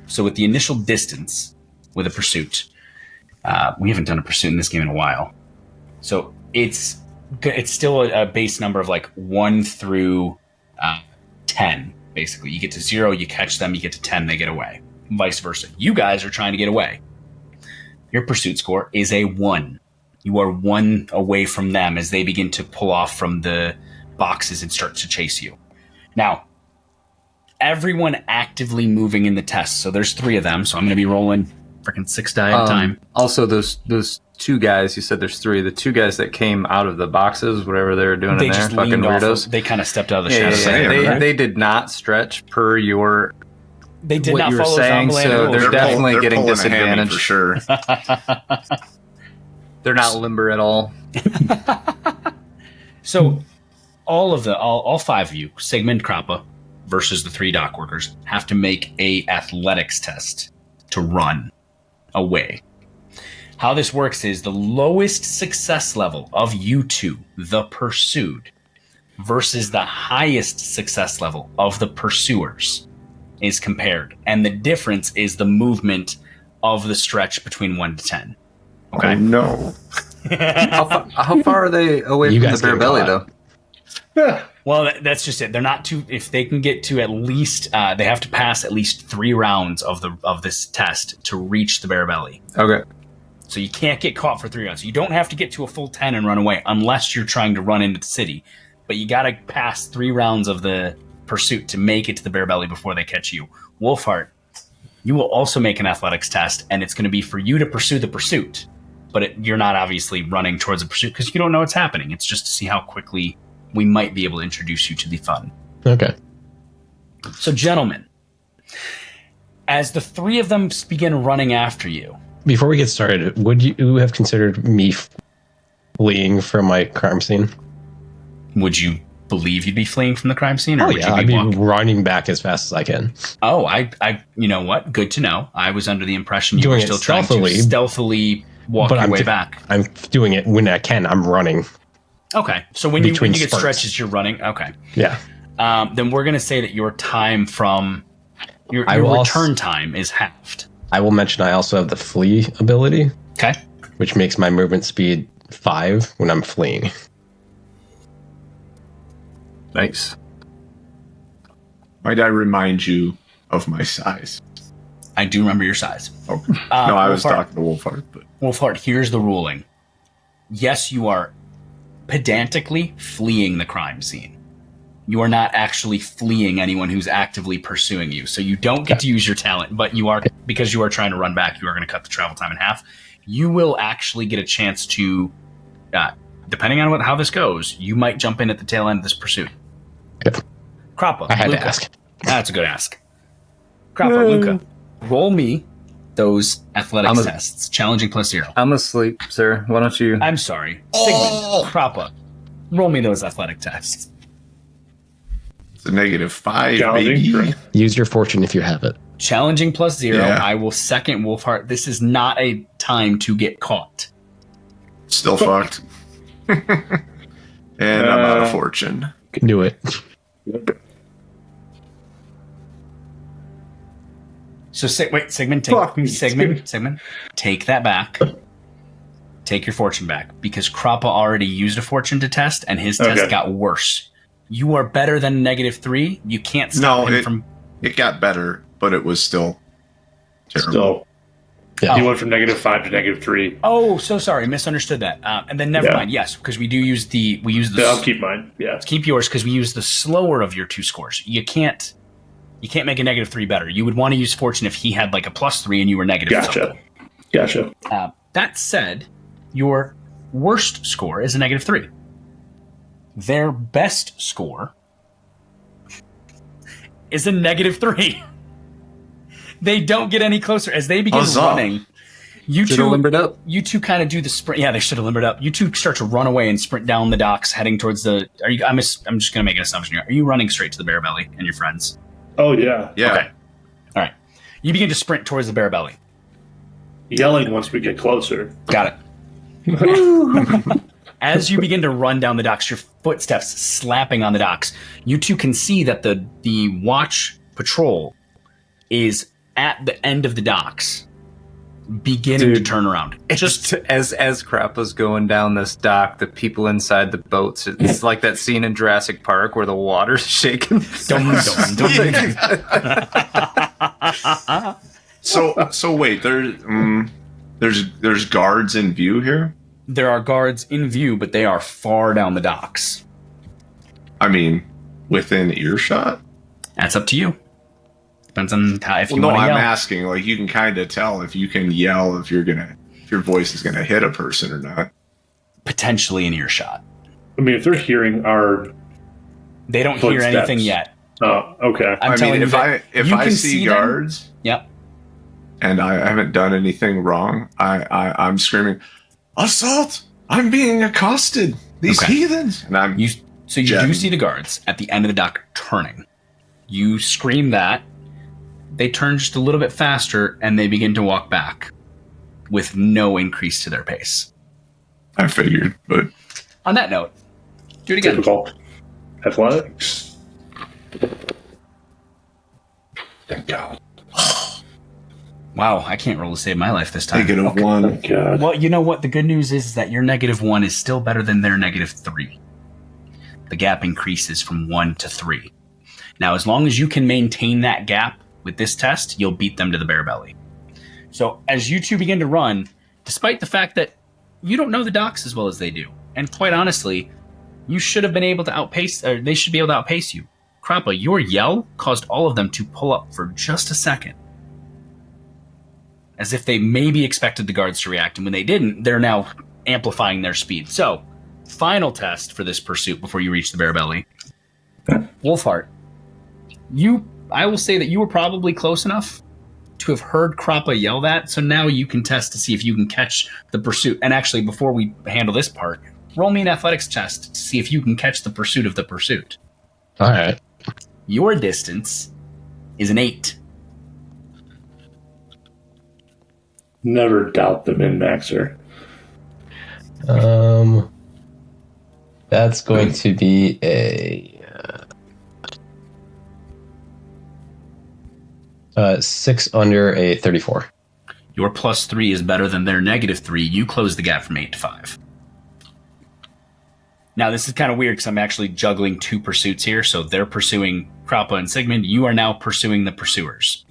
So with the initial distance with a pursuit, we haven't done a pursuit in this game in a while. So it's still a base number of like 1 through 10, basically. You get to 0, you catch them, you get to 10, they get away. Vice versa. You guys are trying to get away. Your pursuit score is a 1. You are 1 away from them as they begin to pull off from the boxes and start to chase you. Now, everyone actively moving in the test. So there's 3 of them, so I'm going to be rolling freaking 6 die at a time. Also, those 2 guys, you said there's 3. The 2 guys that came out of the boxes, whatever they were doing They in there, just fucking leaned off. weirdos. They kind of stepped out of the Yeah, shadows. yeah, Same, they, right? they did not stretch per your They did what not you were follow saying, Zombieland so rules. they're definitely getting pulling a hammy disadvantaged. for sure. They're not limber at all. So all five of you, Segemund, Kroppa, versus the 3 dock workers, have to make a athletics test to run away. How this works is the lowest success level of you two, the pursued, versus the highest success level of the pursuers is compared. And the difference is the movement of the stretch between 1 to 10. Okay. Oh, no. How far are they away You from guys the bare get belly, caught. though? Well, that's just it. They're not too. If they can get to at least, they have to pass at least 3 rounds of this test to reach the bare belly. Okay. So you can't get caught for 3 rounds. You don't have to get to a full 10 and run away unless you're trying to run into the city. But you got to pass 3 rounds of the pursuit to make it to the bare belly before they catch you. Wolfhart, you will also make an athletics test, and it's going to be for you to pursue the pursuit. But you're not obviously running towards the pursuit because you don't know what's happening. It's just to see how quickly we might be able to introduce you to the fun. Okay. So, gentlemen, as the 3 of them begin running after you, Before we get started, would you have considered me fleeing from my crime scene? would you believe you'd be fleeing from the crime scene, or Oh would yeah, you I'd be be walking? running back as fast as I can. Oh, I, you know what? Good to know. I was under the impression you were Doing it still trying to stealthily, stealthily walk but your I'm way t- back. I'm doing it when I can. I'm running. Okay, so when you Between get spurts. stretches, you're running. Okay, Yeah. then we're gonna say that your time from your I will return time is halved. I will mention I also have the flee ability, Okay. which makes my movement speed 5 when I'm fleeing. Nice. Might I remind you of my size? I do remember your size. Oh, no, I was Wolfhart- talking to Wolfhart, but Wolfhart, here's the ruling. Yes, you are pedantically fleeing the crime scene. You are not actually fleeing anyone who's actively pursuing you. So you don't get to use your talent, but you are, because you are trying to run back, you are going to cut the travel time in half. You will actually get a chance to, depending on how this goes, you might jump in at the tail end of this pursuit. Yep. Kroppa, I had Luca. to ask. That's a good ask. Kroppa, Luca, roll me those athletics tests. Challenging +0. I'm asleep, sir. Why don't you? I'm sorry. Segemund, Kroppa, roll me those athletic tests. it's a -5, Challenging, baby. correct. Use your fortune if you have it. Challenging +0. Yeah. I will second Wolfhart. This is not a time to get caught. Still fucked. And I'm out of fortune. Do it. So Segemund, Fuck me. Segemund, take that back. Take your fortune back because Kroppa already used a fortune to test, and his test Okay. got worse. You are better than -3. You can't stop him from. It got better, but it was still terrible. Still, Yeah. he went from -5 to -3. Oh, so sorry, misunderstood that. And then never Yeah. mind. Yes, because we use the Yeah, I'll keep mine. Yeah. keep yours because we use the slower of your 2 scores. You can't make a -3 better. You would want to use fortune if he had like a +3 and you were negative. Gotcha. Gotcha. That said, your worst score is a -3. Their best score is a -3. They don't get any closer as they begin Huzzah. running. You Should have two, limbered up. you two kind of do the sprint. Yeah, they should have limbered up. You two start to run away and sprint down the docks, heading towards the. Are you? I'm just going to make an assumption here. Are you running straight to the Bear Belly and your friends? Oh, yeah. Yeah. Okay. All right. You begin to sprint towards the Bear Belly. Yelling once we get closer. Got it. As you begin to run down the docks, your footsteps slapping on the docks, you two can see that the watch patrol is at the end of the docks, beginning to Dude. turn around. Just as Kroppa's going down this dock, the people inside the boats, it's like that scene in Jurassic Park where the water's shaking. So wait, there's guards in view here. There are guards in view, but they are far down the docks. I mean, within earshot. That's up to you. Depends on how, if Well, you no, want to I'm yell. asking. Like, you can kind of tell if you can yell if your voice is gonna hit a person or not. Potentially in earshot. I mean, if they're hearing our They don't hear Footsteps. anything yet. Oh, okay. I'm telling you that if you I can see them. guards, Yep. and I haven't done anything wrong, I'm screaming, "Assault! I'm being accosted! These Okay. heathens!" And I'm So you do see the guards at the end of the dock turning. You scream that. They turn just a little bit faster, and they begin to walk back with no increase to their pace. I figured, but On that note, do it again. Typical athletics. Thank God. Wow, I can't roll to save my life this time. -1. Thank God. Well, you know what? The good news is that your -1 is still better than their -3. The gap increases from 1 to 3. Now, as long as you can maintain that gap with this test, you'll beat them to the bare belly. So, as you two begin to run, despite the fact that you don't know the docks as well as they do, and quite honestly, you should have been able to outpace, or they should be able to outpace you. Kroppa, your yell caused all of them to pull up for just a second, as if they maybe expected the guards to react, and when they didn't, they're now amplifying their speed. So, final test for this pursuit before you reach the bare belly. Wolfhart, I will say that you were probably close enough to have heard Kroppa yell that, so now you can test to see if you can catch the pursuit. And actually, before we handle this part, roll me an athletics test to see if you can catch the pursuit of the pursuit. All right. Your distance is an 8. Never doubt the min-maxer. That's going to be a 6 under a 34. Your +3 is better than their -3. You close the gap from 8 to 5. Now, this is kind of weird because I'm actually juggling 2 pursuits here. So they're pursuing Kroppa and Segemund. You are now pursuing the pursuers.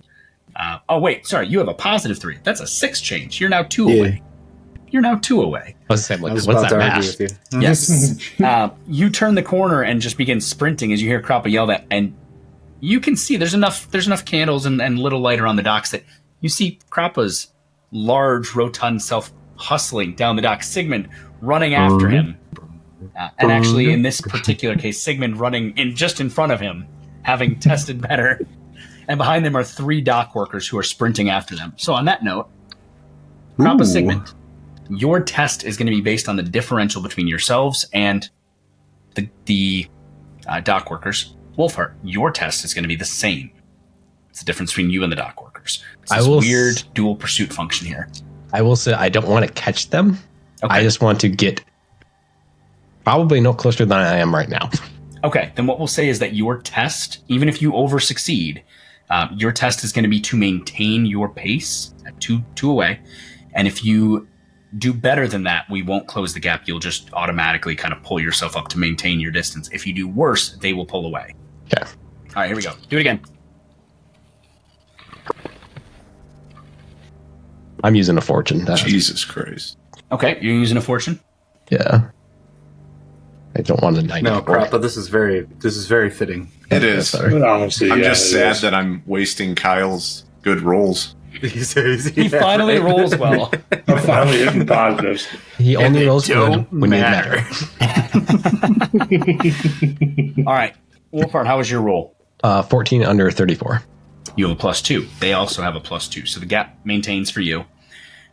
Oh, wait. Sorry. You have a +3. That's a 6 change. You're now 2 away. You're now 2 away. I was saying, like, I was what's about that to argue math? with you. Yes. You turn the corner and just begin sprinting as you hear Kroppa yell that. And you can see there's enough candles and little light around the docks that you see Kroppa's large, rotund self hustling down the dock. Segemund running after him. And actually, in this particular case, Segemund running just in front of him, having tested better. And behind them are 3 dock workers who are sprinting after them. So on that note, Kroppa Segemund, your test is going to be based on the differential between yourselves and the dock workers. Wolfhart, your test is going to be the same. It's the difference between you and the dock workers. It's this weird dual pursuit function here. I will say I don't want to catch them. Okay. I just want to get probably no closer than I am right now. Okay, then what we'll say is that your test, even if you over-succeed, your test is going to be to maintain your pace at two away. And if you do better than that, we won't close the gap. You'll just automatically kind of pull yourself up to maintain your distance. If you do worse, they will pull away. Okay. All right, here we go. Do it again. I'm using a fortune. Jesus Christ. Okay, you're using a fortune? Yeah. I don't want a 94. No, Kroppa, this is very fitting. It is. Sorry. But honestly, I'm yeah, just it sad is. that I'm wasting Kyle's good rolls. He finally rolls well. I'm finally hitting positives. He only rolls good don't when you matter. All right, Wolfhart, how was your roll? 14 under 34. You have a +2. They also have a +2. So the gap maintains for you.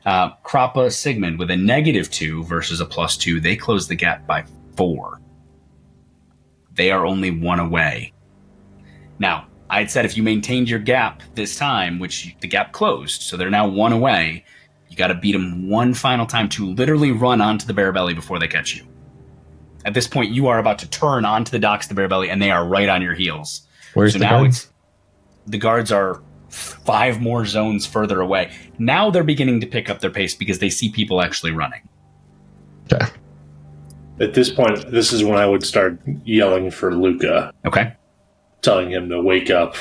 Kroppa Segemund with a -2 versus a +2. They close the gap by 4. They are only 1 away. Now, I had said if you maintained your gap this time, which the gap closed, so they're now 1 away, you got to beat them one final time to literally run onto the bare belly before they catch you. At this point, you are about to turn onto the docks of the bare belly, and they are right on your heels. Where's So the now guards? the guards are 5 more zones further away. Now they're beginning to pick up their pace because they see people actually running. Okay. At this point, this is when I would start yelling for Luca, Okay. telling him to wake up.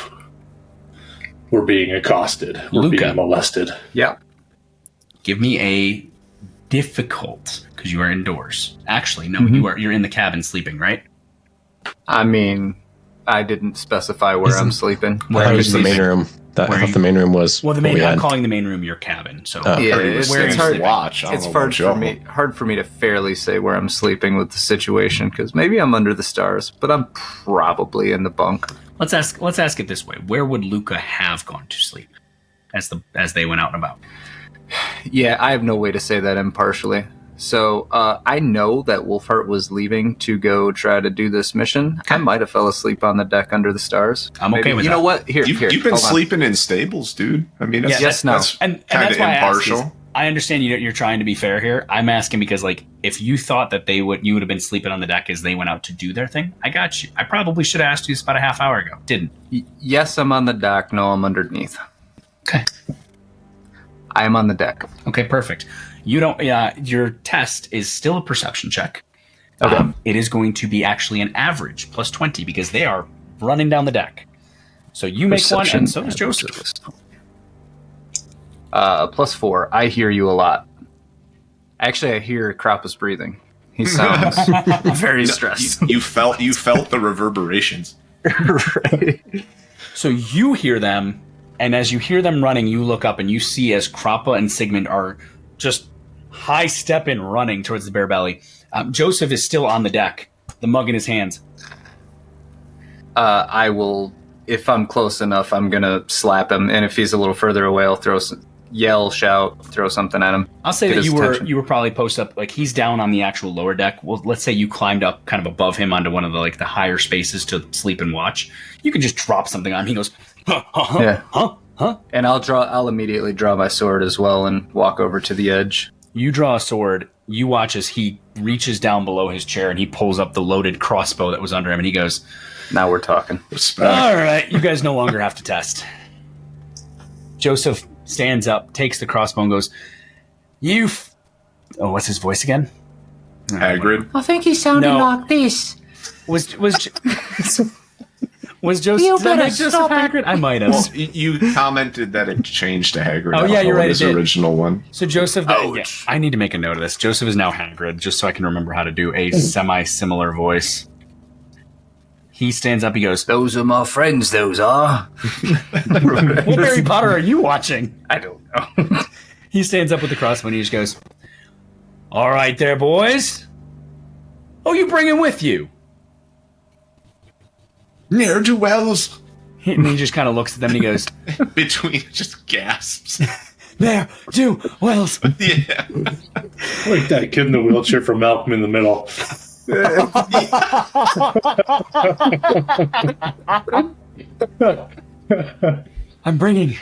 We're being accosted. We're Luca. being molested. Yeah. Give me a difficult, because you are indoors. Actually, no, Mhm. you're in the cabin sleeping, right? I mean, I didn't specify where He's I'm in- sleeping. I thought it was the main room. I thought the main room was. Well, what we I'm had. calling the main room your cabin. So Yeah, It's it's hard hard. to watch. I don't It's know about hard for me to fairly say where I'm sleeping with the situation because maybe I'm under the stars, but I'm probably in the bunk. let's ask it this way: where would Luca have gone to sleep as they went out and about? Yeah, I have no way to say that impartially. So I know that Wolfhart was leaving to go try to do this mission. I might have fell asleep on the deck under the stars. I'm okay with you that. know what? Here, You've been hold on. sleeping in stables, dude. I mean, that's, Yes, no. that's And kind that's of why impartial. I ask is, I understand you're trying to be fair here. I'm asking because, like, if you thought that you would have been sleeping on the deck as they went out to do their thing, I got you. I probably should have asked you this about a half hour ago. Didn't. Yes, I'm on the dock. No, I'm underneath. Okay. I am on the deck. Okay, perfect. You don't. Your test is still a perception check. Okay. It is going to be actually an average plus 20 because they are running down the deck. So you make one, and so does Joseph. +4. I hear you a lot. Actually, I hear Kroppa's breathing. He sounds very stressed. You felt the reverberations. Right. So you hear them, and as you hear them running, you look up and you see as Kroppa and Segemund are just high stepping running towards the bear belly. Joseph is still on the deck, the mug in his hands. I will, if I'm close enough, I'm gonna slap him, and if he's a little further away, I'll yell, shout, throw something at him. I'll say Get that his attention. you were probably posted up, like he's down on the actual lower deck. Well, let's say you climbed up kind of above him onto one of the higher spaces to sleep and watch. You can just drop something on him. He goes, Yeah. huh? And I'll immediately draw my sword as well and walk over to the edge. You draw a sword. You watch as he reaches down below his chair and he pulls up the loaded crossbow that was under him, and he goes, Now we're talking. Respect. all right, you guys no longer have to test. Joseph stands up, takes the crossbow, and goes, what's his voice again? Hagrid. I think he sounded No. like this. Was Joseph? You Did I better make Joseph stop it. Hagrid? I might have. Well, you commented that it changed to Hagrid. Oh, I don't yeah, know you're what right, His it did. original one. So Joseph, Ouch. I need to make a note of this. Joseph is now Hagrid, just so I can remember how to do a semi-similar voice. He stands up. He goes, Those are my friends, those are. "What Harry Potter are you watching?" I don't know. He stands up with the crossbow and he just goes, "All right, there, boys. Oh, you bring him with you?" Ne'er do wells. And he just kind of looks at them and he goes, Between just gasps. "There, do Wells." Yeah. Like that kid in the wheelchair from Malcolm in the Middle. I'm bringing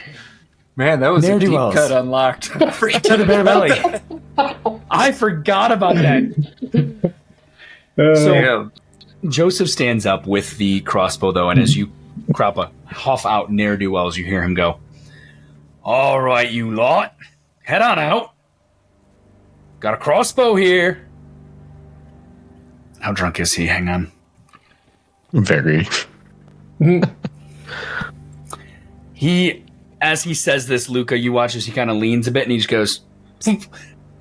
Man, that was a deep Ne'er-do-wells. cut unlocked. to the bear belly. I forgot about that. So Yeah. Joseph stands up with the crossbow, though, and as you Kroppa huff out ne'er-do-wells, you hear him go, "All right, you lot, head on out. Got a crossbow here." How drunk is he? Hang on. Very. As he says this, Luca, you watch as he kind of leans a bit and he just goes,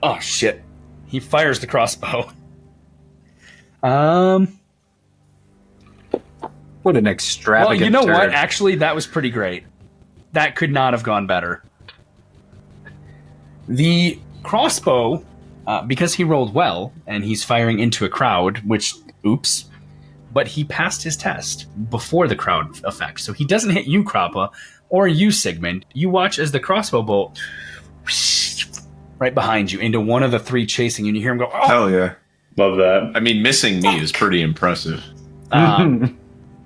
"Oh shit!" He fires the crossbow. What an Well, extravagant you know what? turd. Actually, that was pretty great. That could not have gone better. The crossbow, because he rolled well and he's firing into a crowd, which, oops, but he passed his test before the crowd effect. So he doesn't hit you, Kroppa, or you, Segemund. You watch as the crossbow bolt right behind you into one of the three chasing you, and you hear him go, "Oh!" Hell yeah. Love that. I mean, missing me is pretty impressive.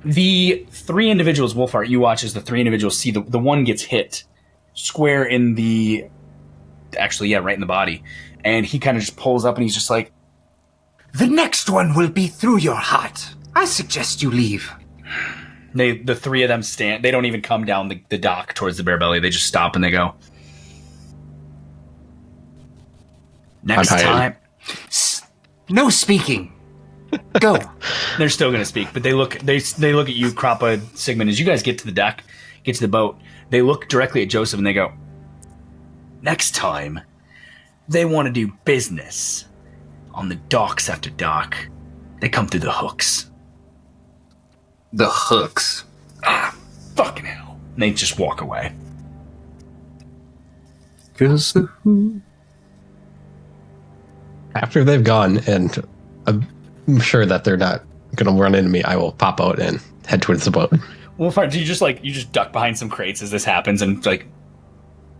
The three individuals, Wolfhart, you watch as the three individuals see the one gets hit square in the, actually, yeah, right in the body. And he kind of just pulls up and he's just like, The next one will be through your heart. I suggest you leave. the three of them stand, they don't even come down the dock towards the bear belly. They just stop and they go, "Next I'm hired." time." No speaking. Go. They're still going to speak, but they look at you, Kroppa, Segemund, as you guys get to the deck, get to the boat. They look directly at Joseph and they go, "Next time, they want to do business on the docks after dark. They come through the hooks." The hooks. Fucking hell. And they just walk away. 'Cause the who? After they've gone, and I'm sure that they're not going to run into me, I will pop out and head towards the boat. Wolfhart, do you just duck behind some crates as this happens and like?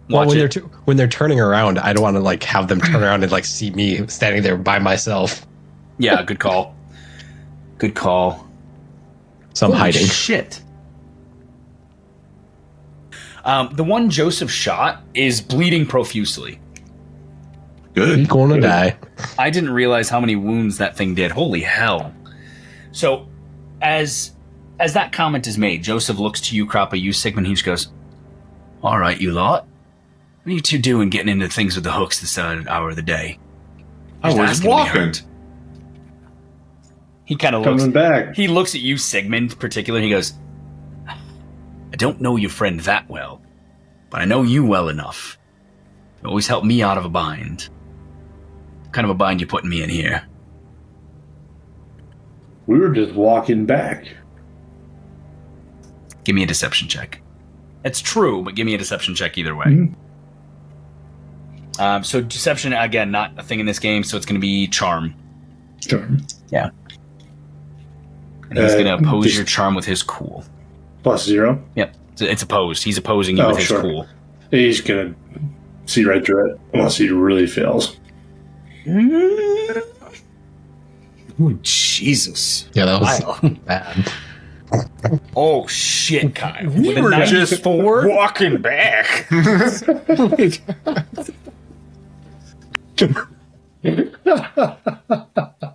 Well, Watch when they're turning around, I don't want to like have them turn around and like see me standing there by myself. Yeah, good call. Good call. So I'm hiding. Shit. The one Joseph shot is bleeding profusely. Good. He's going to die. I didn't realize how many wounds that thing did. Holy hell. So, as that comment is made, Joseph looks to you, Kroppa, you, Segemund, he just goes, all right, you lot. What are you two doing getting into things with the hooks this hour of the day? I Just was asking to be walking. hurt. He kind of looks. Coming back. He looks at you, Segemund, in particular. He goes, I don't know your friend that well, but I know you well enough. You always help me out of a bind. What kind of a bind you putting me in here? We were just walking back. Give me a deception check. It's true, but give me a deception check either way. Mm-hmm. So deception, again, not a thing in this game, so it's going to be charm. Sure. Yeah. And he's going to oppose just- your charm with his cool. +0. Yep. It's opposed. He's opposing you with his sure. cool. He's gonna see right through it unless he really fails. Ooh, Jesus. Yeah, that was Wow. bad. Oh, shit, Kyle. We With a were just 94? walking back.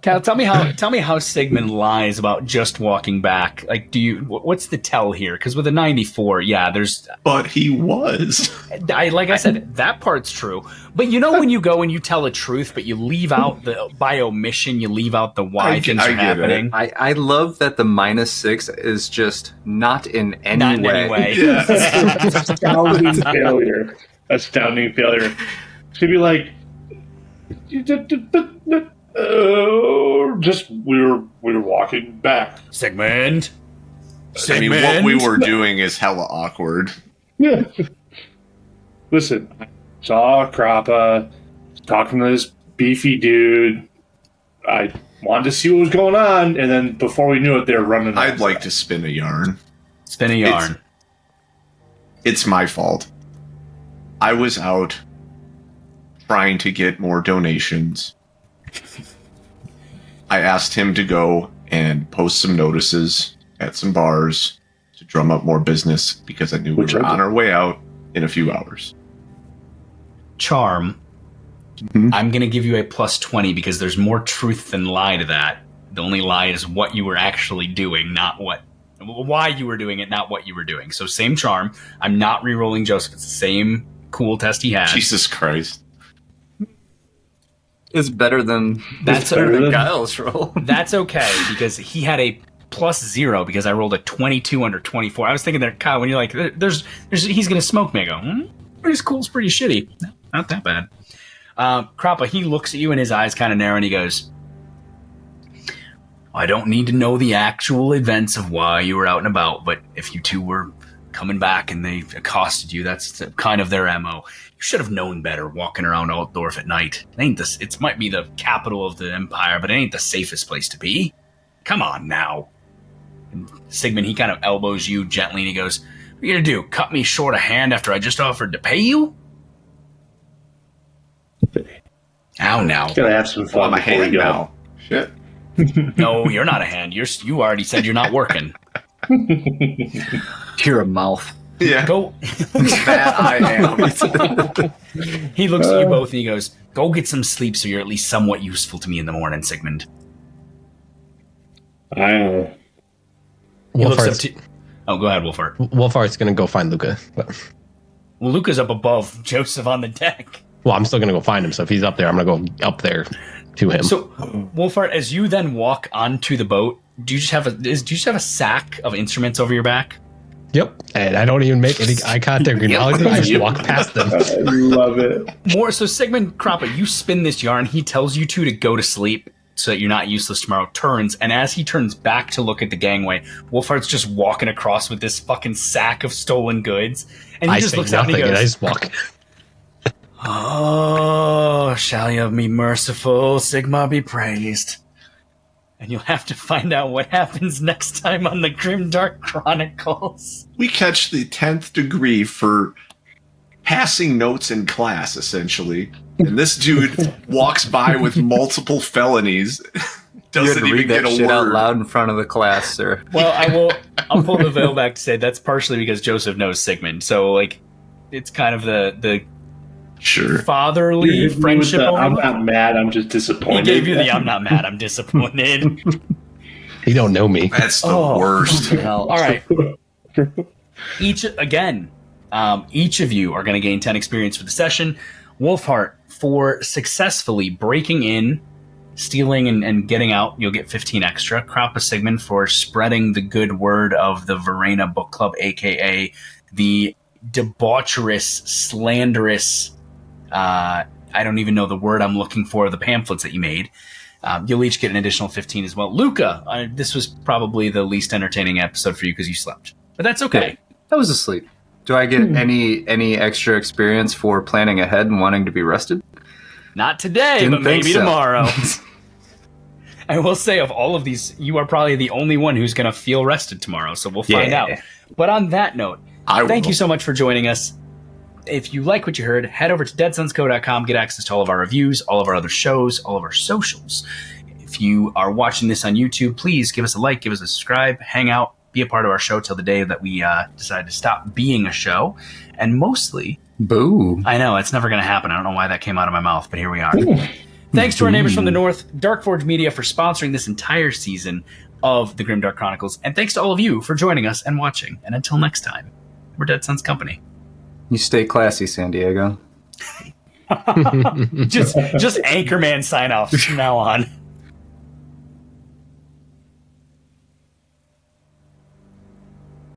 Kyle, tell me how Segemund lies about just walking back. Like, what's the tell here? Because with a 94, yeah, there's, But he was. like I said, that part's true. But you know when you go and you tell a truth, but you leave out by omission, you leave out the why things are get it. happening. I love that the -6 is just not in any Not in way. any way. Astounding failure. Astounding failure. She'd be like, just we were walking back. Segemund. I mean, what we were doing is hella awkward. Yeah. Listen, I saw Kroppa talking to this beefy dude. I wanted to see what was going on, and then before we knew it, they were running. I'd like to spin a yarn. Spin a yarn. It's my fault. I was out trying to get more donations. I asked him to go and post some notices at some bars to drum up more business because I knew we were on our way out in a few hours. Charm. Mhm. I'm going to give you a +20 because there's more truth than lie to that. The only lie is what you were actually doing, not why you were doing it, not what you were doing. So same charm. I'm not re-rolling Joseph. It's the same cool test he had. Jesus Christ. It's better than That's better than than- Kyle's roll. That's okay because he had a +0 because I rolled a 22 under 24. I was thinking there, Kyle, when you're like, he's going to smoke me. I go, his cool's pretty shitty. No, not that bad. Kroppa, he looks at you and his eyes kind of narrow and he goes, I don't need to know the actual events of why you were out and about, but if you two were coming back and they accosted you, that's kind of their MO. You should have known better walking around Altdorf at night. It might be the capital of the empire, but it ain't the safest place to be. Come on now. And Segemund, he kind of elbows you gently and he goes, what are you gonna do? Cut me short a hand after I just offered to pay you? Ow now. Gotta have some Well, fun I'm a before we hand go. now. Shit. No, you're not a hand. You already said you're not working. You're a mouth. Yeah. Go. That I am. He looks at you both and he goes, go get some sleep so you're at least somewhat useful to me in the morning, Segemund. I don't know. He looks up Wolfhart's, to... Oh, go ahead, Wolfhart. Wolfhart's going to go find Luca. But, Well, Luca's up above Joseph on the deck. well, I'm still going to go find him. So if he's up there, I'm going to go up there to him. So, Wolfhart, as you then walk onto the boat, do you just have a sack of instruments over your back? Yep. And I don't even make any eye contact. I just walk past them. I love it. So Segemund, Kroppa, you spin this yarn. He tells you two to go to sleep. so that you're not useless tomorrow, turns, and as he turns back to look at the gangway, Wolfhart's just walking across with this fucking sack of stolen goods, and he just looks out and he goes, I just walk. "Oh, shall you be merciful, Sigma be praised." And you'll have to find out what happens next time on the Grimdark Chronicles. We catch the 10th degree for passing notes in class, essentially. And this dude walks by with multiple felonies. Doesn't even get a shit word out loud in front of the class, sir. Well, I'll pull the veil back to say that's partially because Joseph knows Sigmund. So, like, it's kind of the sure fatherly friendship. I'm not mad, I'm just disappointed. He gave you the I'm not mad, I'm disappointed. You don't know me. That's the worst. All right. Each of you are going to gain 10 experience for the session. Wolfhart, for successfully breaking in, stealing, and getting out, you'll get 15 extra. Kroppa Segemund for spreading the good word of the Verena Book Club, a.k.a. the debaucherous, slanderous, I don't even know the word I'm looking for, the pamphlets that you made. You'll each get an additional 15 as well. Luca, this was probably the least entertaining episode for you because you slept. But that's okay. I was asleep. Do I get any extra experience for planning ahead and wanting to be rested? Not today, Didn't but maybe think so. tomorrow. I will say, of all of these, you are probably the only one who's going to feel rested tomorrow, so we'll find out. But on that note, thank you so much for joining us. If you like what you heard, head over to deadsonsco.com, get access to all of our reviews, all of our other shows, all of our socials. If you are watching this on YouTube, please give us a like, give us a subscribe, hang out, be a part of our show till the day that we decide to stop being a show. And mostly... Boo. I know, it's never going to happen. I don't know why that came out of my mouth, but here we are. Thanks to our neighbors from the north, Darkforge Media, for sponsoring this entire season of the Grimdark Chronicles. And thanks to all of you for joining us and watching. And until next time, we're Dead Sons Company. You stay classy, San Diego. just Anchorman sign-offs from now on.